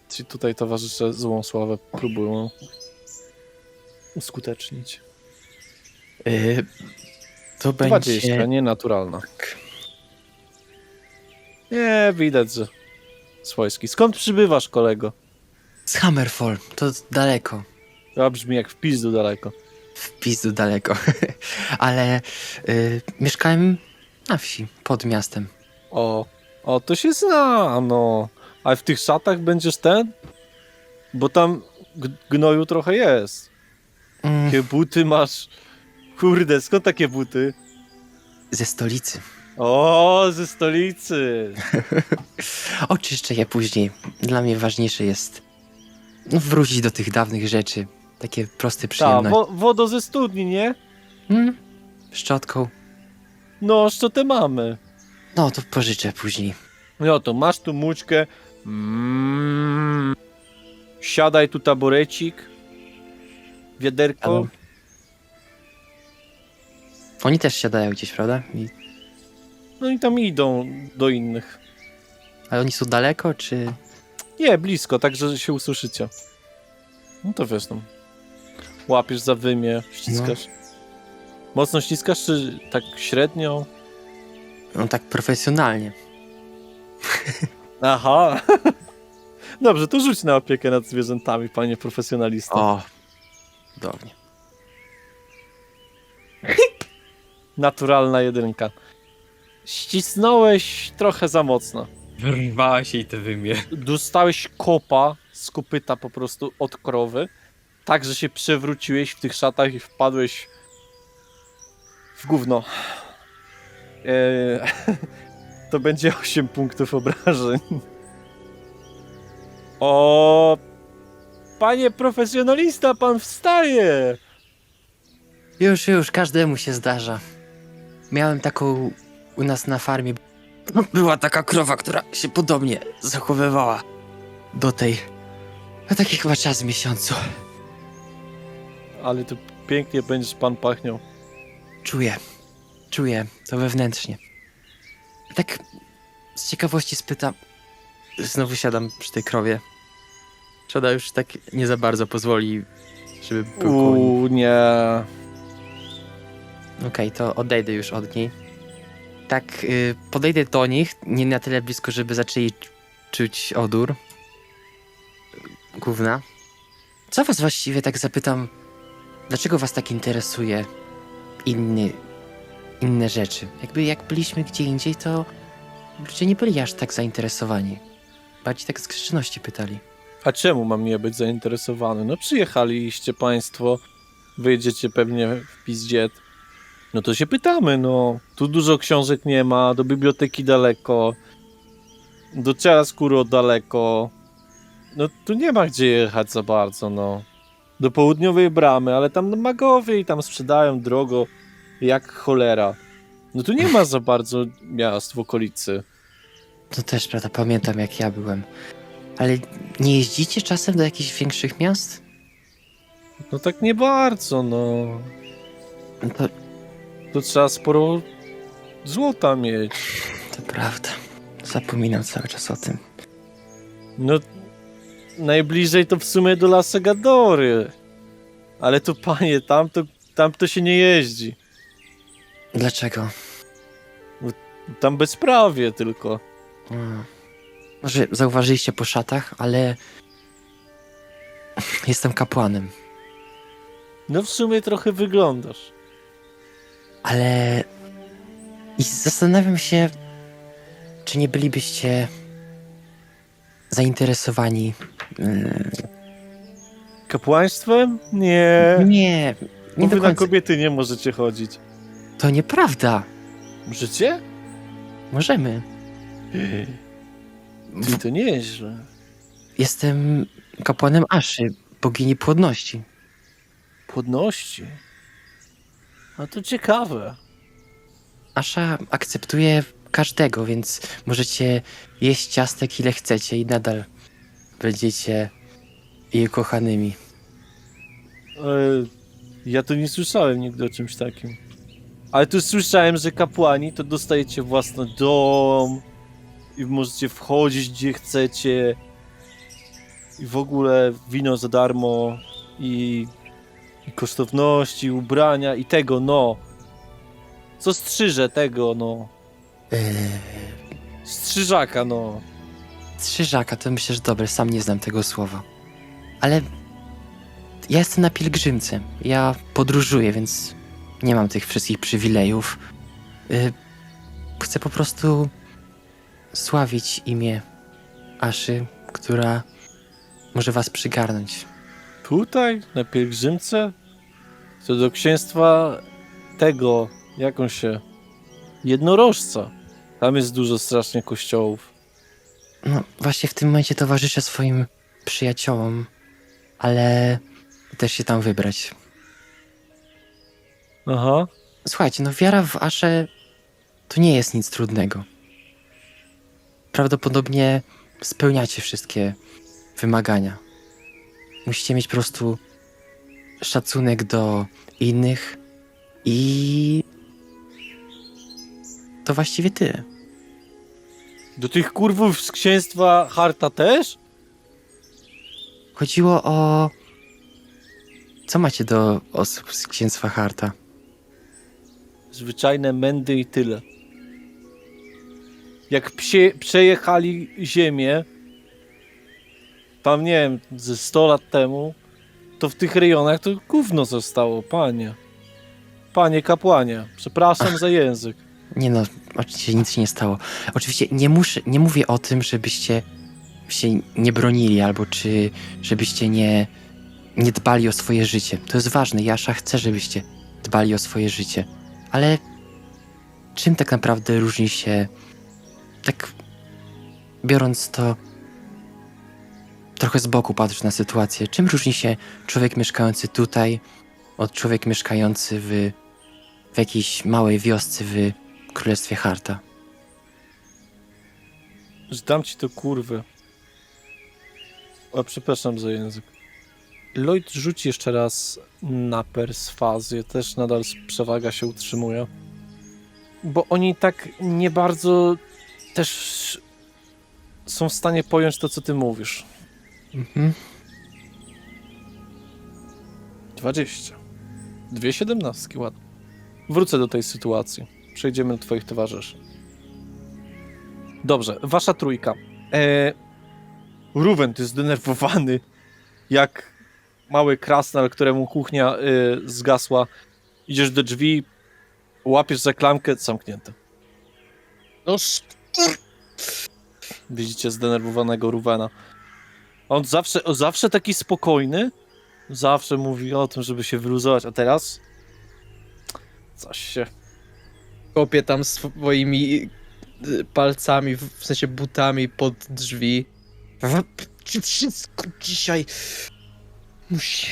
Ci tutaj towarzysze złą sławę próbują uskutecznić. To 20, będzie... nienaturalna. Nie, widać, że swojski. Skąd przybywasz, kolego? Z Hammerfall, to daleko. To brzmi jak w pizdu daleko. W pizdu daleko. Ale mieszkałem na wsi, pod miastem. O, to się zna, no. A w tych szatach będziesz ten? Bo tam gnoju trochę jest. Jakie buty masz? Kurde, skąd takie buty? Ze stolicy. O, ze stolicy! Oczyszczę je później. Dla mnie ważniejsze jest wrócić do tych dawnych rzeczy. Takie proste Ta, przyjemności. wodo ze studni, nie? Szczotką. No, szczotę mamy. No, to pożyczę później. No to masz tu mućkę. Siadaj tu taborecik. Wiaderko. Ale- Oni też siadają gdzieś, prawda? No i tam idą do innych. Ale oni są daleko, czy... Nie, blisko, tak że się usłyszycie. No to wiesz tam. Łapiesz za wymię, ściskasz. Mocno ściskasz, czy tak średnio? No tak profesjonalnie. Aha. Dobrze, to rzuć na opiekę nad zwierzętami, panie profesjonalista. O, cudownie. Naturalna jedynka. Ścisnąłeś trochę za mocno. Wyrwała się i te wymie. Dostałeś kopa z kopyta po prostu od krowy, tak, że się przewróciłeś w tych szatach i wpadłeś w gówno. To będzie 8 punktów obrażeń. O, panie profesjonalista, pan wstaje! Już, każdemu się zdarza. Miałem taką u nas na farmie. Była taka krowa, która się podobnie zachowywała do tej. No taki chyba czas w miesiącu. Ale tu pięknie będziesz pan pachniał. Czuję to wewnętrznie. Tak z ciekawości spytam. Znowu siadam przy tej krowie. Trzeba już tak nie za bardzo pozwoli, żeby był koło niej. Nie. Okej, to odejdę już od niej. Tak, podejdę do nich, nie na tyle blisko, żeby zaczęli czuć odór gówna. Co was właściwie, tak zapytam, dlaczego was tak interesuje inne rzeczy? Jakby jak byliśmy gdzie indziej, to ludzie nie byli aż tak zainteresowani. Bardziej tak z grzeczności pytali. A czemu mam nie być zainteresowany? No przyjechaliście państwo, wyjedziecie pewnie w pizdziet. No to się pytamy, no. Tu dużo książek nie ma, do biblioteki daleko, do Chiaroscuro daleko. No tu nie ma gdzie jechać za bardzo, no. Do południowej bramy, ale tam magowie i tam sprzedają drogo jak cholera. No tu nie ma za bardzo miast w okolicy. To też, prawda, pamiętam jak ja byłem. Ale nie jeździcie czasem do jakichś większych miast? No tak nie bardzo, no. No To trzeba sporo złota mieć. to prawda. Zapominam cały czas o tym. No, najbliżej to w sumie do La Segadory. Ale to panie, tam to się nie jeździ. Dlaczego? Tam bezprawie tylko. Może zauważyliście po szatach, ale jestem kapłanem. No w sumie trochę wyglądasz. Ale i zastanawiam się, czy nie bylibyście zainteresowani. Kapłaństwem? Nie. Nie Bo do wy na końca. kobiety nie możecie chodzić. To nieprawda. Możecie? Możemy. Ty to nieźle. Jestem kapłanem Aszy, bogini płodności. Płodności. A to ciekawe. Asza akceptuje każdego, więc możecie jeść ciastek ile chcecie i nadal będziecie jej kochanymi. Ja to nie słyszałem nigdy o czymś takim. Ale tu słyszałem, że kapłani to dostajecie własny dom i możecie wchodzić gdzie chcecie i w ogóle wino za darmo i kosztowności, ubrania i tego, no. Co strzyże tego, no. Strzyżaka, no. Strzyżaka, to myślę, że dobre, sam nie znam tego słowa. Ale ja jestem na pielgrzymce. Ja podróżuję, więc nie mam tych wszystkich przywilejów. Chcę po prostu sławić imię Aszy, która może was przygarnąć. Tutaj, na pielgrzymce? To do księstwa tego, jak on się... Jednorożca. Tam jest dużo strasznie kościołów. No, właśnie w tym momencie towarzyszę swoim przyjaciołom, ale też się tam wybrać. Aha. Słuchajcie, no wiara w Aszę to nie jest nic trudnego. Prawdopodobnie spełniacie wszystkie wymagania. Musicie mieć po prostu szacunek do innych i to właściwie tyle. Do tych kurwów z księstwa Harta też? Chodziło o... Co macie do osób z księstwa Harta? Zwyczajne mędy i tyle. Jak przejechali ziemię, tam nie wiem, ze 100 lat temu, to w tych rejonach to gówno zostało, panie. Panie kapłanie, przepraszam za język. Nie no, oczywiście nic się nie stało. Oczywiście nie mówię o tym, żebyście się nie bronili, albo czy żebyście nie dbali o swoje życie. To jest ważne. Jasza chce, żebyście dbali o swoje życie. Ale czym tak naprawdę różni się, tak biorąc to trochę z boku patrz na sytuację, czym różni się człowiek mieszkający tutaj od człowieka mieszkający w jakiejś małej wiosce w Królestwie Harta? Że dam ci to kurwy. O, przepraszam za język. Lloyd rzuci jeszcze raz na perswazję. Też nadal przewaga się utrzymuje. Bo oni tak nie bardzo też są w stanie pojąć to, co ty mówisz. Mhm. 20. 2 17, ładnie. Wrócę do tej sytuacji. Przejdziemy do twoich towarzyszy. Dobrze, wasza trójka. Ruwen, ty jest zdenerwowany, jak mały krasnal, któremu kuchnia zgasła. Idziesz do drzwi, łapiesz za klamkę, zamknięte. No Widzicie zdenerwowanego Ruwena. On zawsze taki spokojny, zawsze mówi o tym, żeby się wyluzować, a teraz coś się... kopię tam swoimi palcami, w sensie butami pod drzwi. Wszystko dzisiaj musi...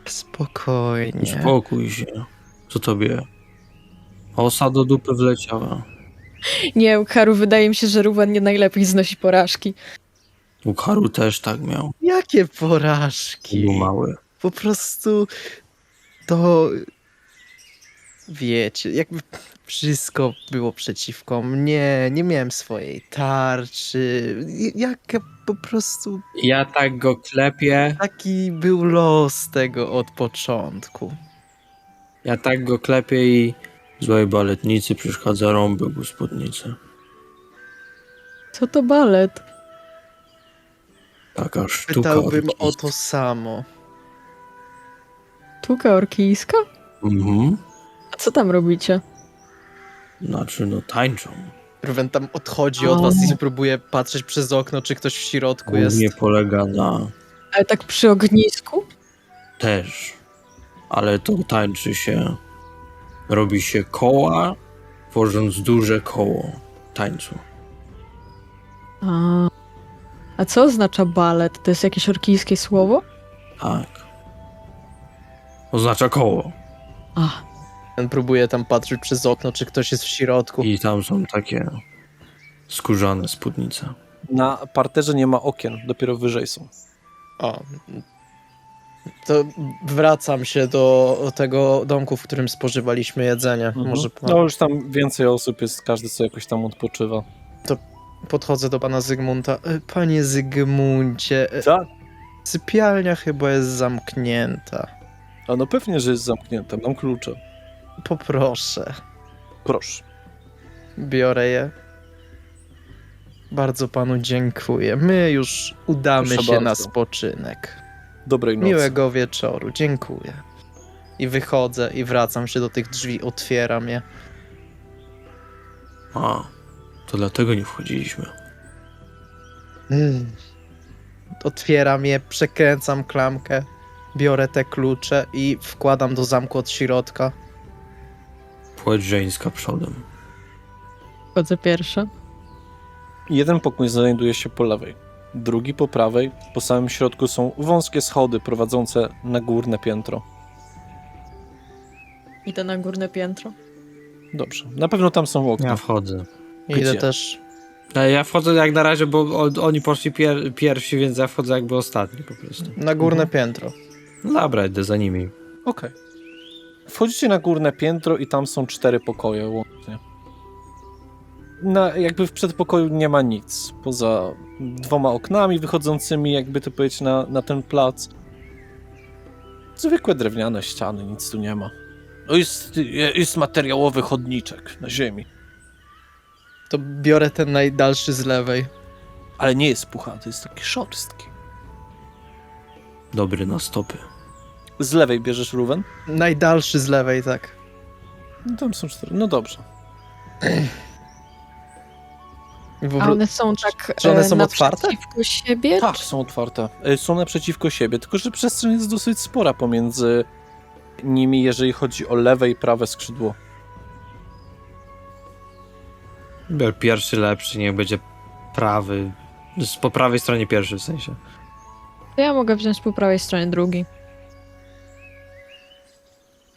Spokojnie. Uspokój się. Co tobie? Osa do dupy wleciała. Nie, Haru, wydaje mi się, że Ruwen nie najlepiej znosi porażki. Ukharu też tak miał. Jakie porażki? Był mały. Po prostu to... Wiecie, jakby wszystko było przeciwko mnie, nie miałem swojej tarczy, jak ja po prostu... Ja tak go klepię. Taki był los tego od początku. Ja tak go klepię i złej baletnicy przeszkadza rąbek u spódnicy. Co to balet? Taka sztuka Pytałbym o orkiestra. to samo. Sztuka orkijska? Mhm. A co tam robicie? Znaczy, no tańczą. Ruwen tam odchodzi od was i próbuje patrzeć przez okno, czy ktoś w środku jest. Głównie polega na... Ale tak przy ognisku? Też. Ale to tańczy się... Robi się koła, tworząc duże koło tańcu. A co oznacza balet? To jest jakieś orkijskie słowo? Tak. Oznacza koło. A, Ten próbuje tam patrzeć przez okno, czy ktoś jest w środku. I tam są takie skórzane spódnice. Na parterze nie ma okien, dopiero wyżej są. O. To wracam się do tego domku, w którym spożywaliśmy jedzenie. Może No już tam więcej osób jest, każdy sobie jakoś tam odpoczywa. podchodzę do pana Zygmunta. Panie Zygmuncie, Tak? sypialnia chyba jest zamknięta. A no pewnie, że jest zamknięte, mam klucze. Poproszę. Proszę. Biorę je. Bardzo panu dziękuję. My już udamy Proszę się na bardzo. spoczynek. Dobrej nocy. Miłego wieczoru. Dziękuję. I wychodzę i wracam się do tych drzwi, otwieram je. A, to dlatego nie wchodziliśmy. Otwieram je, przekręcam klamkę, biorę te klucze i wkładam do zamku od środka. Płeć żeńska przodem. wchodzę pierwsza. Jeden pokój znajduje się po lewej, drugi po prawej. Po samym środku są wąskie schody prowadzące na górne piętro. Idę na górne piętro. Dobrze, na pewno tam są okna. Ja wchodzę. Gdzie? Idę też. Ale ja wchodzę jak na razie, bo oni poszli pierwsi, więc ja wchodzę jakby ostatni po prostu. Na górne piętro. No dobra, idę za nimi. Okej. Wchodzicie na górne piętro i tam są 4 pokoje łącznie. Jakby w przedpokoju nie ma nic, poza 2 oknami wychodzącymi, jakby to powiedzieć, na ten plac. Zwykłe drewniane ściany, nic tu nie ma. No jest materiałowy chodniczek na ziemi, To biorę ten najdalszy z lewej. ale nie jest puchaty, jest taki szorstki. Dobry na stopy. Z lewej bierzesz Ruwen? Najdalszy z lewej, tak. No tam są 4, no dobrze. A one są tak Czy one są otwarte? naprzeciwko siebie? Tak, są otwarte. Są naprzeciwko siebie, tylko że przestrzeń jest dosyć spora pomiędzy nimi, jeżeli chodzi o lewe i prawe skrzydło. Biorę pierwszy lepszy, niech będzie prawy. Po prawej stronie pierwszy w sensie. To ja mogę wziąć po prawej stronie drugi.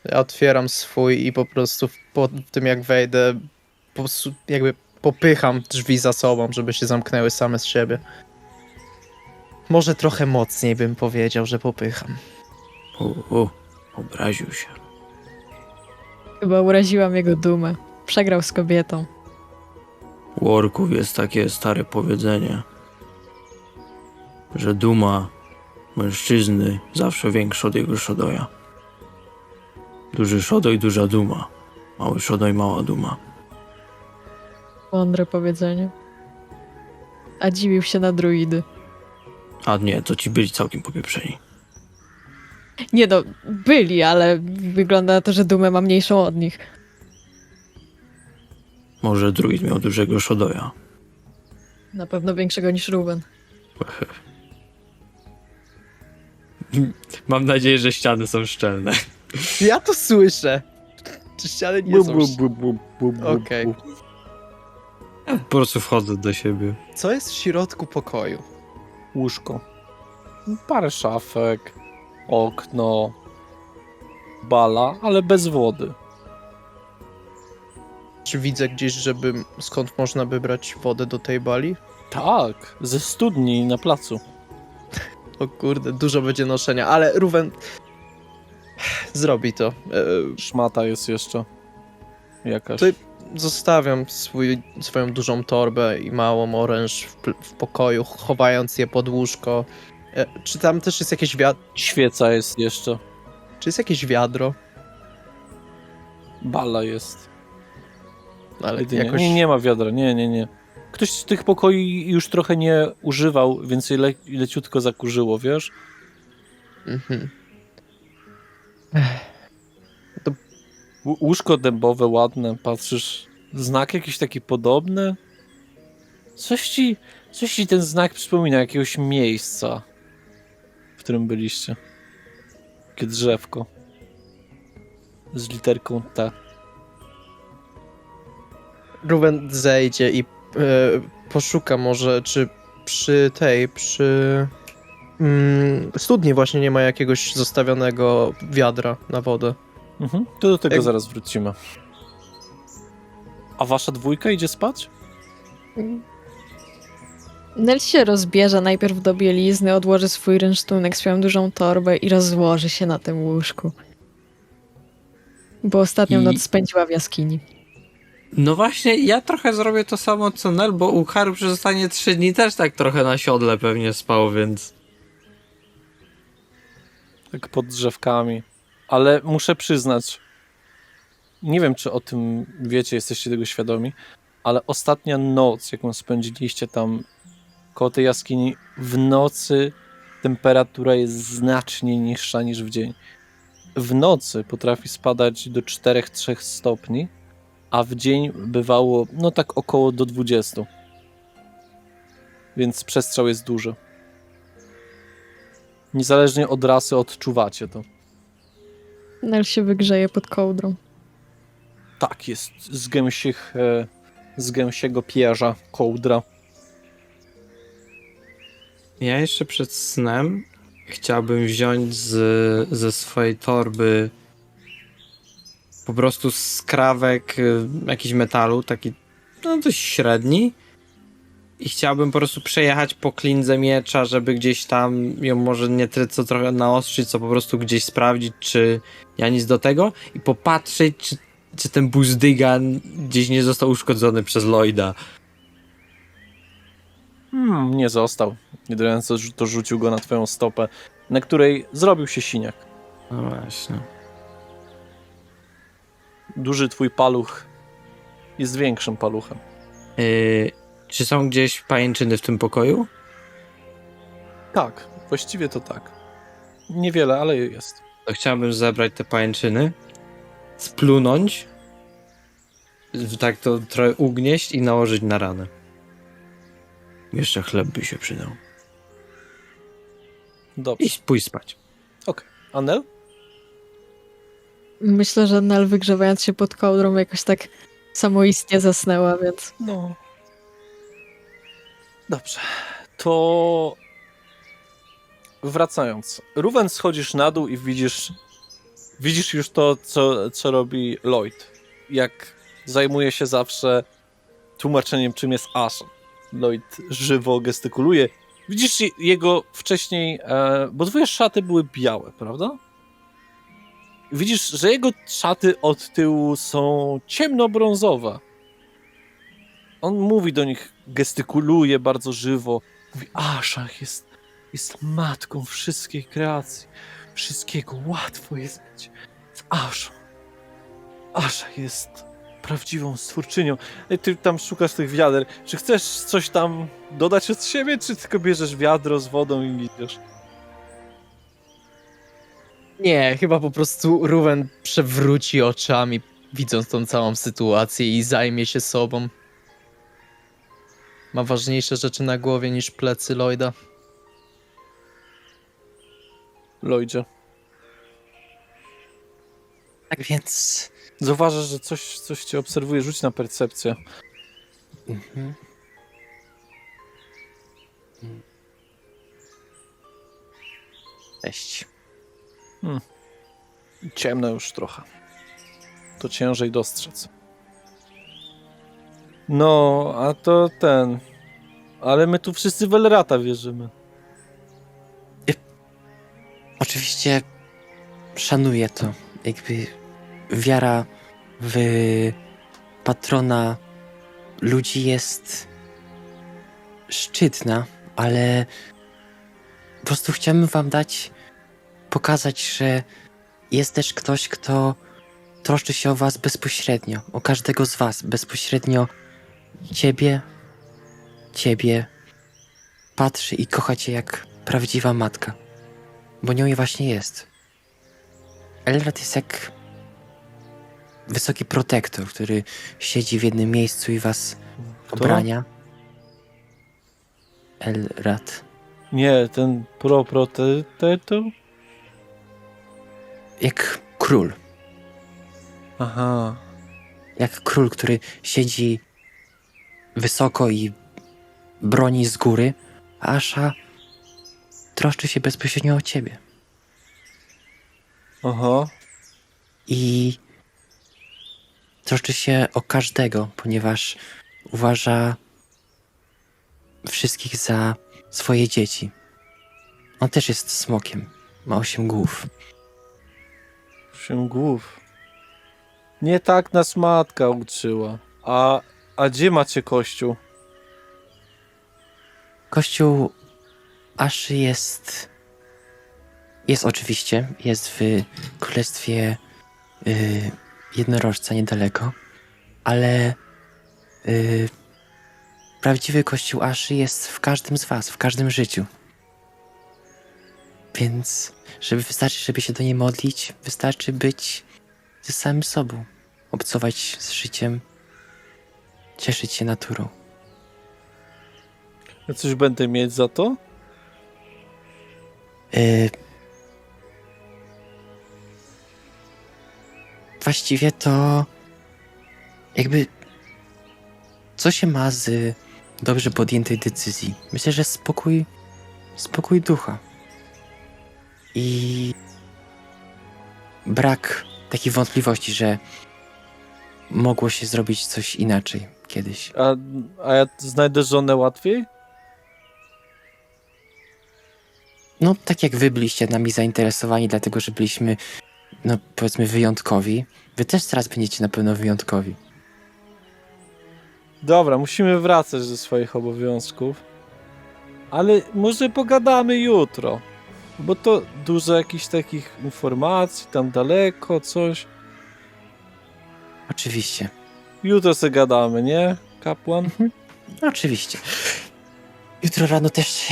Ja otwieram swój i po prostu po tym jak wejdę, po prostu jakby popycham drzwi za sobą, żeby się zamknęły same z siebie. Może trochę mocniej bym powiedział, że popycham. Obraził się. Chyba uraziłam jego dumę. Przegrał z kobietą. U orków jest takie stare powiedzenie, że duma mężczyzny zawsze większa od jego szodoja. Duży szodoj, duża duma. Mały szodoj, mała duma. Mądre powiedzenie. A dziwił się na druidy. A nie, to ci byli całkiem popieprzeni. Nie no, byli, ale wygląda na to, że dumę ma mniejszą od nich. Może druid miał dużego szodoja. Na pewno większego niż Ruben. Mam nadzieję, że ściany są szczelne. Ja to słyszę. Czy ściany nie są... Okej. Ja po prostu wchodzę do siebie. Co jest w środku pokoju? Łóżko. Parę szafek, okno, bala, ale bez wody. Czy widzę gdzieś, skąd można by brać wodę do tej bali? Tak, ze studni na placu. O kurde, dużo będzie noszenia, ale Ruwen zrobi to. Szmata jest jeszcze jakaś. To zostawiam swoją dużą torbę i małą oręż w pokoju, chowając je pod łóżko. Czy tam też jest jakieś Świeca jest jeszcze. Czy jest jakieś wiadro? Bala jest. Ale Jedynie. jakoś... Nie ma wiadra, nie. Ktoś z tych pokoi już trochę nie używał, więc leciutko zakurzyło, wiesz? Mhm. Łóżko dębowe, ładne, patrzysz, znak jakiś taki podobny? Coś ci ten znak przypomina, jakiegoś miejsca, w którym byliście. Takie drzewko. Z literką T. Ruben zejdzie i poszuka może, czy przy studni właśnie nie ma jakiegoś zostawionego wiadra na wodę. Mhm. To do tego Jak- zaraz wrócimy. A wasza dwójka idzie spać? Nel się rozbierze najpierw do bielizny, odłoży swój rynsztunek, swoją dużą torbę i rozłoży się na tym łóżku. Bo ostatnią I- noc spędziła w jaskini. No właśnie, ja trochę zrobię to samo co Nel, bo u Haru przez ostatnie 3 dni też tak trochę na siodle pewnie spał, więc... Tak pod drzewkami. Ale muszę przyznać, nie wiem, czy o tym wiecie, jesteście tego świadomi, ale ostatnia noc, jaką spędziliście tam koło tej jaskini, w nocy temperatura jest znacznie niższa niż w dzień. W nocy potrafi spadać do 4-3 stopni, a w dzień bywało, no tak około do 20. Więc przestrzał jest duży. Niezależnie od rasy odczuwacie to. Nel się wygrzeje pod kołdrą. Tak, jest z gęsich z gęsiego pierza kołdra. Ja jeszcze przed snem chciałbym wziąć ze swojej torby po prostu skrawek jakiś metalu, taki no dość średni. I chciałbym po prostu przejechać po klindze miecza, żeby gdzieś tam ją może nie tyle co trochę naostrzyć, co po prostu gdzieś sprawdzić, czy ja nic do tego i popatrzeć, czy ten buzdygan gdzieś nie został uszkodzony przez Lloyda. Nie został. Jedyne co to rzucił go na twoją stopę, na której zrobił się siniak. No właśnie. Duży twój paluch jest większym paluchem. Czy są gdzieś pajęczyny w tym pokoju? Tak, właściwie to tak. Niewiele, ale jest. To chciałbym zebrać te pajęczyny, splunąć, tak to trochę ugnieść i nałożyć na ranę. Jeszcze chleb by się przydał. Dobrze. I pójść spać. Okej. Anel? Myślę, że Nel wygrzewając się pod kołdrą jakoś tak samoistnie zasnęła, więc... No. Dobrze. To... Wracając. Ruwen, schodzisz na dół i widzisz już to, co robi Lloyd. Jak zajmuje się zawsze tłumaczeniem, czym jest Ashen. Lloyd żywo gestykuluje. Widzisz jego wcześniej, bo twoje szaty były białe, prawda? Widzisz, że jego szaty od tyłu są ciemnobrązowe. On mówi do nich, gestykuluje bardzo żywo. Mówi, Ashach jest matką wszystkiej kreacji. Wszystkiego łatwo jest być z Ashą. Asha jest prawdziwą stwórczynią. I ty tam szukasz tych wiader. Czy chcesz coś tam dodać od siebie, czy tylko bierzesz wiadro z wodą i idziesz? Nie, chyba po prostu Ruwen przewróci oczami, widząc tą całą sytuację i zajmie się sobą. Ma ważniejsze rzeczy na głowie niż plecy Lloyda. Lloydzie. Tak więc... Zauważasz, że coś cię obserwuje. Rzuć na percepcję. Mhm. Cześć. Ciemno już trochę. To ciężej dostrzec. No, a to ten... Ale my tu wszyscy w Elrata wierzymy. Oczywiście szanuję to. Jakby wiara w patrona ludzi jest szczytna, ale po prostu chciałbym wam pokazać, że jest też ktoś, kto troszczy się o was bezpośrednio, o każdego z was bezpośrednio. Ciebie patrzy i kocha cię jak prawdziwa matka, bo nią właśnie jest. Elrond jest jak wysoki protektor, który siedzi w jednym miejscu i was obrania. Elrond. Nie, ten protektor? Jak król. Aha. Jak król, który siedzi wysoko i broni z góry, a Asha troszczy się bezpośrednio o ciebie. Aha. I troszczy się o każdego, ponieważ uważa wszystkich za swoje dzieci. On też jest smokiem. Ma 8 głów. 8 głów. Nie tak nas matka uczyła. A gdzie macie kościół? Kościół Aszy jest oczywiście, jest w królestwie jednorożca niedaleko, ale prawdziwy kościół Aszy jest w każdym z was, w każdym życiu. Więc wystarczy, żeby się do niej modlić, wystarczy być ze samym sobą, obcować z życiem, cieszyć się naturą. Ja coś będę mieć za to? Właściwie to jakby co się ma z dobrze podjętej decyzji? Myślę, że spokój ducha. I brak takiej wątpliwości, że mogło się zrobić coś inaczej kiedyś. A ja znajdę żonę łatwiej? No, tak jak wy byliście nami zainteresowani, dlatego że byliśmy, no powiedzmy, wyjątkowi, wy też teraz będziecie na pewno wyjątkowi. Dobra, musimy wracać do swoich obowiązków. Ale może pogadamy jutro. Bo to dużo jakichś takich informacji, tam daleko, coś. Oczywiście. Jutro sobie gadamy, nie, kapłan? No, oczywiście. Jutro rano też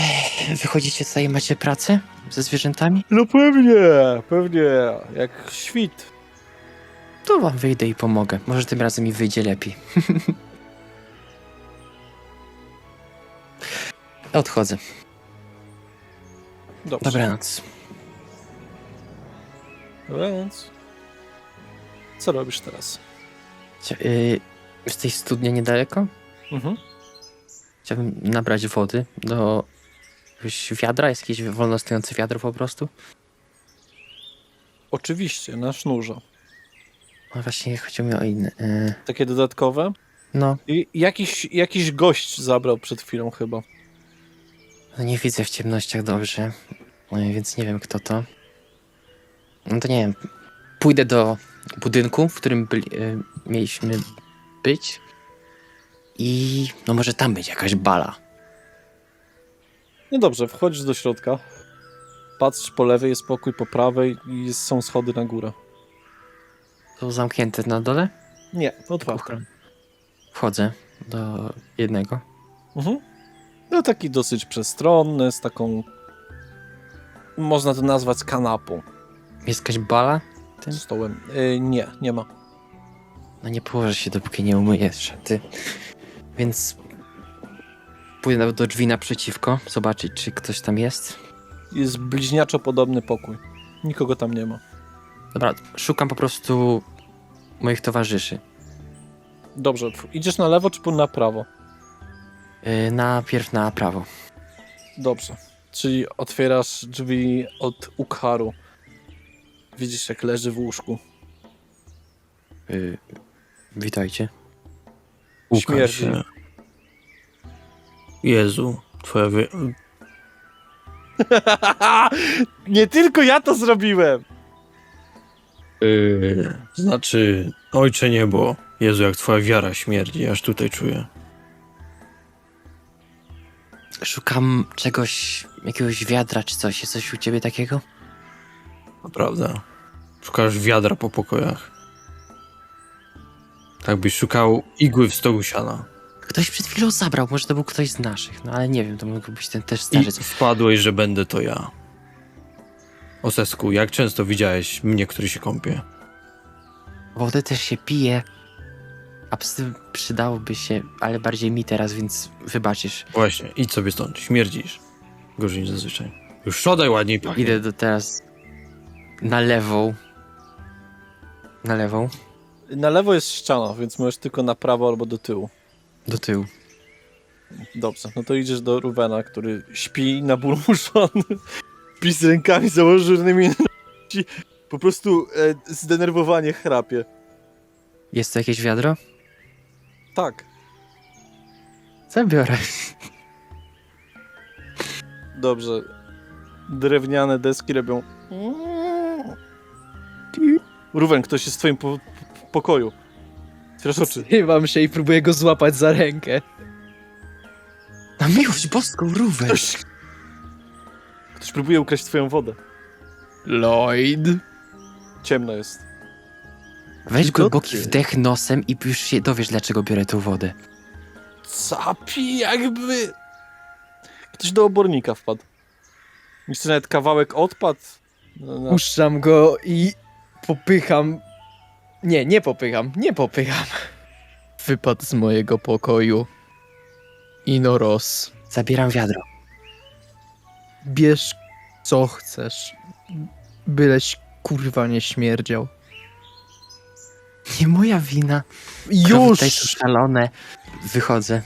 wychodzicie tutaj i macie pracę ze zwierzętami? No pewnie, jak świt. To wam wyjdę i pomogę. Może tym razem mi wyjdzie lepiej. Odchodzę. Dobrze. Dobranoc. Dobranoc. Co robisz teraz? Z tej studni niedaleko? Mhm. Chciałbym nabrać wody do jakiegoś wiadra. Jest jakieś wolno stojące wiadro po prostu? Oczywiście, na sznurze. No właśnie, chodziło mi o inne. Takie dodatkowe. No, I jakiś gość zabrał przed chwilą chyba. no nie widzę w ciemnościach dobrze, więc nie wiem kto to. No to nie wiem. Pójdę do budynku, w którym mieliśmy być. I no może tam być jakaś bala. No dobrze, wchodzisz do środka. Patrz po lewej, jest pokój, po prawej i są schody na górę. To zamknięte na dole? Nie, otwarte. Wchodzę do jednego. Mhm. No taki dosyć przestronny, z taką... Można to nazwać kanapą. Jest jakaś bala? Stołem. Nie ma. No nie położę się, dopóki nie umyję szaty. Więc pójdę nawet do drzwi naprzeciwko, zobaczyć, czy ktoś tam jest. Jest bliźniaczo podobny pokój. Nikogo tam nie ma. Dobra, szukam po prostu moich towarzyszy. Dobrze, idziesz na lewo czy na prawo? Najpierw na prawo. Dobrze. Czyli otwierasz drzwi od Ukharu. Widzisz, jak leży w łóżku. Witajcie. Łukasz Śmierdzi. się. Jezu, twoja Nie tylko ja to zrobiłem! Znaczy, ojcze niebo, Jezu, jak twoja wiara śmierdzi, aż tutaj czuję. Szukam czegoś, jakiegoś wiadra czy coś. Jest coś u ciebie takiego? Naprawdę. Szukasz wiadra po pokojach. Tak byś szukał igły w stogu siana. Ktoś przed chwilą zabrał, może to był ktoś z naszych, no ale nie wiem, to mógł być ten też I starzec. wpadłeś, że będę to ja. Osesku, jak często widziałeś mnie, który się kąpie? Wodę też się pije, a psy przydałoby się, ale bardziej mi teraz, więc wybaczysz. Właśnie, idź sobie stąd, śmierdzisz. Gorzej niż zazwyczaj. Już szodaj ładniej pachnie. Idę teraz na lewą. Na lewą, Na lewo jest ściana, więc możesz tylko na prawo albo do tyłu. do tyłu. Dobrze, no to idziesz do Ruvena, który śpi naburmuszony. Śpi z rękami założonymi na nogi. Po prostu zdenerwowanie chrapie. Jest tu jakieś wiadro? Tak, Zabiorę. dobrze. Drewniane deski robią... Ruven, ktoś jest w twoim pokoju. Otwierasz oczy. Zrywam się i próbuję go złapać za rękę. Na miłość boską, Ruwen! Ktoś próbuje ukraść twoją wodę. Lloyd. Ciemno jest. Weź Tylko głęboki ty. wdech nosem i już się dowiesz, dlaczego biorę tą wodę. Capi jakby... Ktoś do obornika wpadł. Jeszcze nawet kawałek odpadł. No. Puszczam go i popycham. Nie popycham. Wypadł z mojego pokoju. Inoros. Zabieram wiadro. Bierz co chcesz. Byleś kurwa nie śmierdział. nie moja wina. Krowy Już! tutaj są szalone. Wychodzę.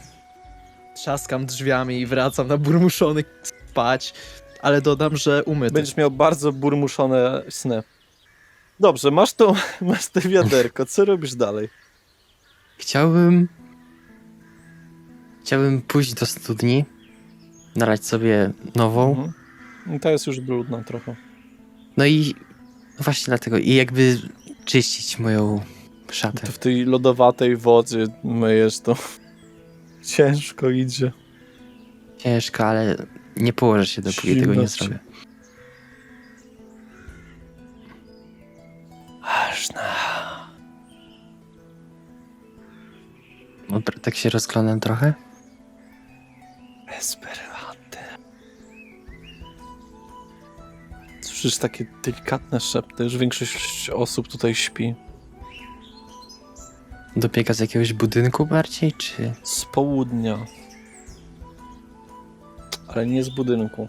Trzaskam drzwiami i wracam na burmuszony spać, ale dodam, że umyty. Będziesz miał bardzo burmuszone sny. Dobrze, masz te wiaderko, co robisz dalej? Chciałbym pójść do studni, nalać sobie nową. Mhm. I ta jest już brudna trochę. No i właśnie dlatego. I jakby czyścić moją szatę. To w tej lodowatej wodzie myjesz to. Ciężko idzie. Ciężko, ale nie położę się, dopóki tego nie Zimno zrobię. Aż na... Dobra, tak się rozglądam trochę. Esperanty. Słyszysz takie delikatne szepty, już większość osób tutaj śpi. Dobiega z jakiegoś budynku bardziej, czy... Z południa. Ale nie z budynku.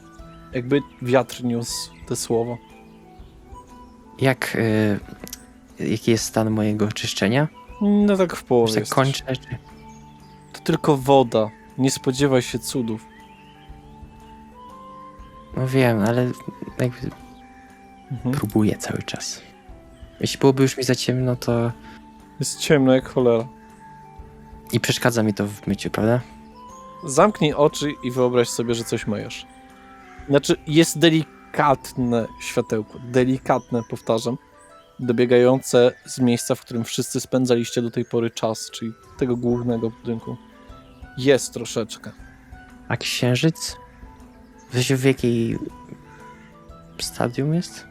Jakby wiatr niósł te słowa. Jaki jest stan mojego czyszczenia? No tak w Już połowie tak jesteś. kończę, czy... To tylko woda. Nie spodziewaj się cudów. No wiem, ale jakby Mhm. próbuję cały czas. Jeśli byłoby już mi za ciemno, to... Jest ciemno jak cholera. I przeszkadza mi to w myciu, prawda? Zamknij oczy i wyobraź sobie, że coś myjesz. Znaczy, jest delikatne światełko. Delikatne, powtarzam. Dobiegające z miejsca, w którym wszyscy spędzaliście do tej pory czas, czyli tego głównego budynku. Jest troszeczkę. A księżyc? Wiesz, w jakiej stadium jest?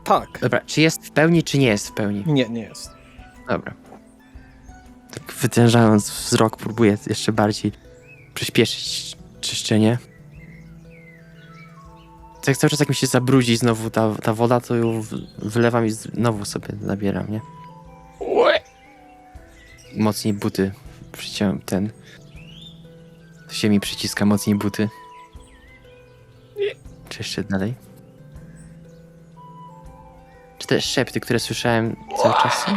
Tak. Dobra, czy jest w pełni, czy nie jest w pełni? Nie, nie jest. Dobra. Tak wytężając wzrok, próbuję jeszcze bardziej przyspieszyć czyszczenie. Tak cały czas jak mi się zabrudzi znowu ta woda, to ją wylewam i znowu sobie zabieram, nie? Mocniej buty przyciąłem ten. To się mi przyciska mocniej buty. Czy jeszcze dalej? Czy te szepty, które słyszałem cały czas są?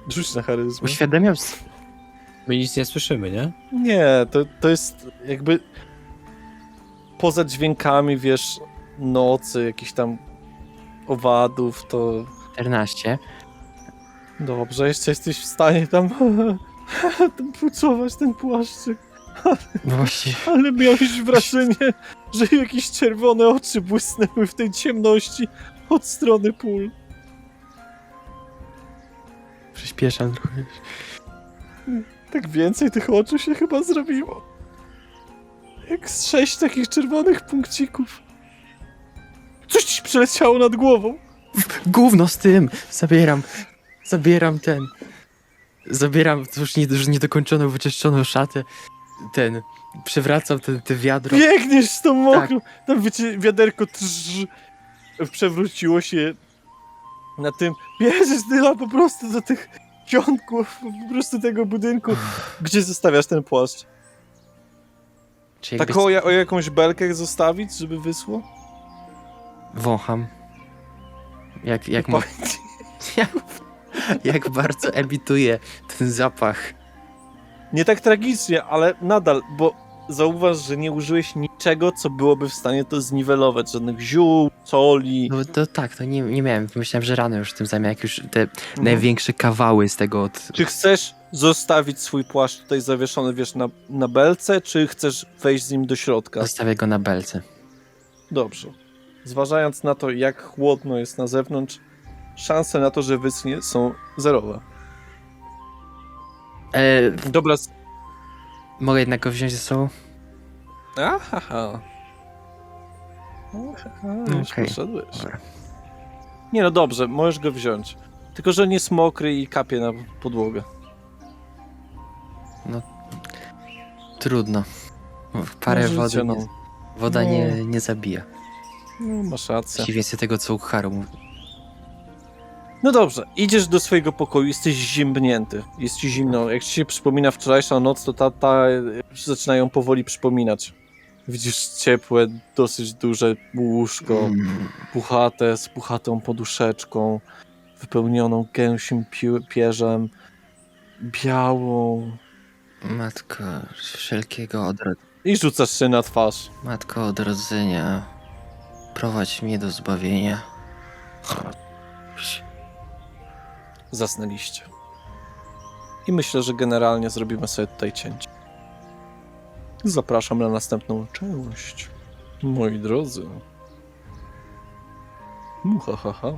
Rzuć na charyzmę. Uświadamiam My nic nie słyszymy, nie? Nie, to jest jakby poza dźwiękami, wiesz, nocy, jakichś tam owadów, to 14. dobrze, jeszcze jesteś w stanie tam pucować ten płaszczyk, No właśnie, ale miałeś wrażenie, że jakieś czerwone oczy błysnęły w tej ciemności od strony pól. przyspieszam trochę. Tak więcej tych oczu się chyba zrobiło. Jak z 6 takich czerwonych punkcików. Coś ci przeleciało nad głową. Gówno z tym! Zabieram ten. Zabieram już niedokończoną, wyczyszczoną szatę. Przewracam te wiadro. Biegniesz z tą mokrą. Tam wiecie, wiaderko przewróciło się na tym. Bierzesz Dyla po prostu do tych cionków, po prostu tego budynku. Gdzie zostawiasz ten płaszcz? Czy Tak jakby o jakąś belkę zostawić, żeby wyschło? wącham. Jak bardzo emituje ten zapach. Nie tak tragicznie, ale nadal, bo zauważ, że nie użyłeś niczego, co byłoby w stanie to zniwelować. Żadnych ziół, soli. No to tak, to nie miałem. Myślałem, że rano już tym zajmę, jak już te największe kawały z tego od... Czy chcesz zostawić swój płaszcz tutaj zawieszony, wiesz, na belce, czy chcesz wejść z nim do środka? Zostawię go na belce. Dobrze. Zważając na to, jak chłodno jest na zewnątrz, szanse na to, że wyschnie, są zerowe. Dobra. Mogę jednak go wziąć ze sobą? Aha. Już Okej. poszedłeś. Dobra. Nie no dobrze, możesz go wziąć. Tylko, że nie jest mokry i kapie na podłogę. Trudno. Parę No, życie, wody no. woda No. nie zabija. No, masz rację. Właściwie więcej tego, co u Haru mówi. No dobrze, idziesz do swojego pokoju, jesteś zimbnięty. Jest ci zimno. Jak ci się przypomina wczorajsza noc, to ta zaczyna ją powoli przypominać. Widzisz ciepłe, dosyć duże łóżko, puchate, z puchatą poduszeczką, wypełnioną gęsim pierzem, białą. Matko wszelkiego odrodzenia. I rzucasz się na twarz. Matko odrodzenia. Prowadź mnie do zbawienia. Zasnęliście. I myślę, że generalnie zrobimy sobie tutaj cięcie. Zapraszam na następną część. Moi drodzy. Muhahaha.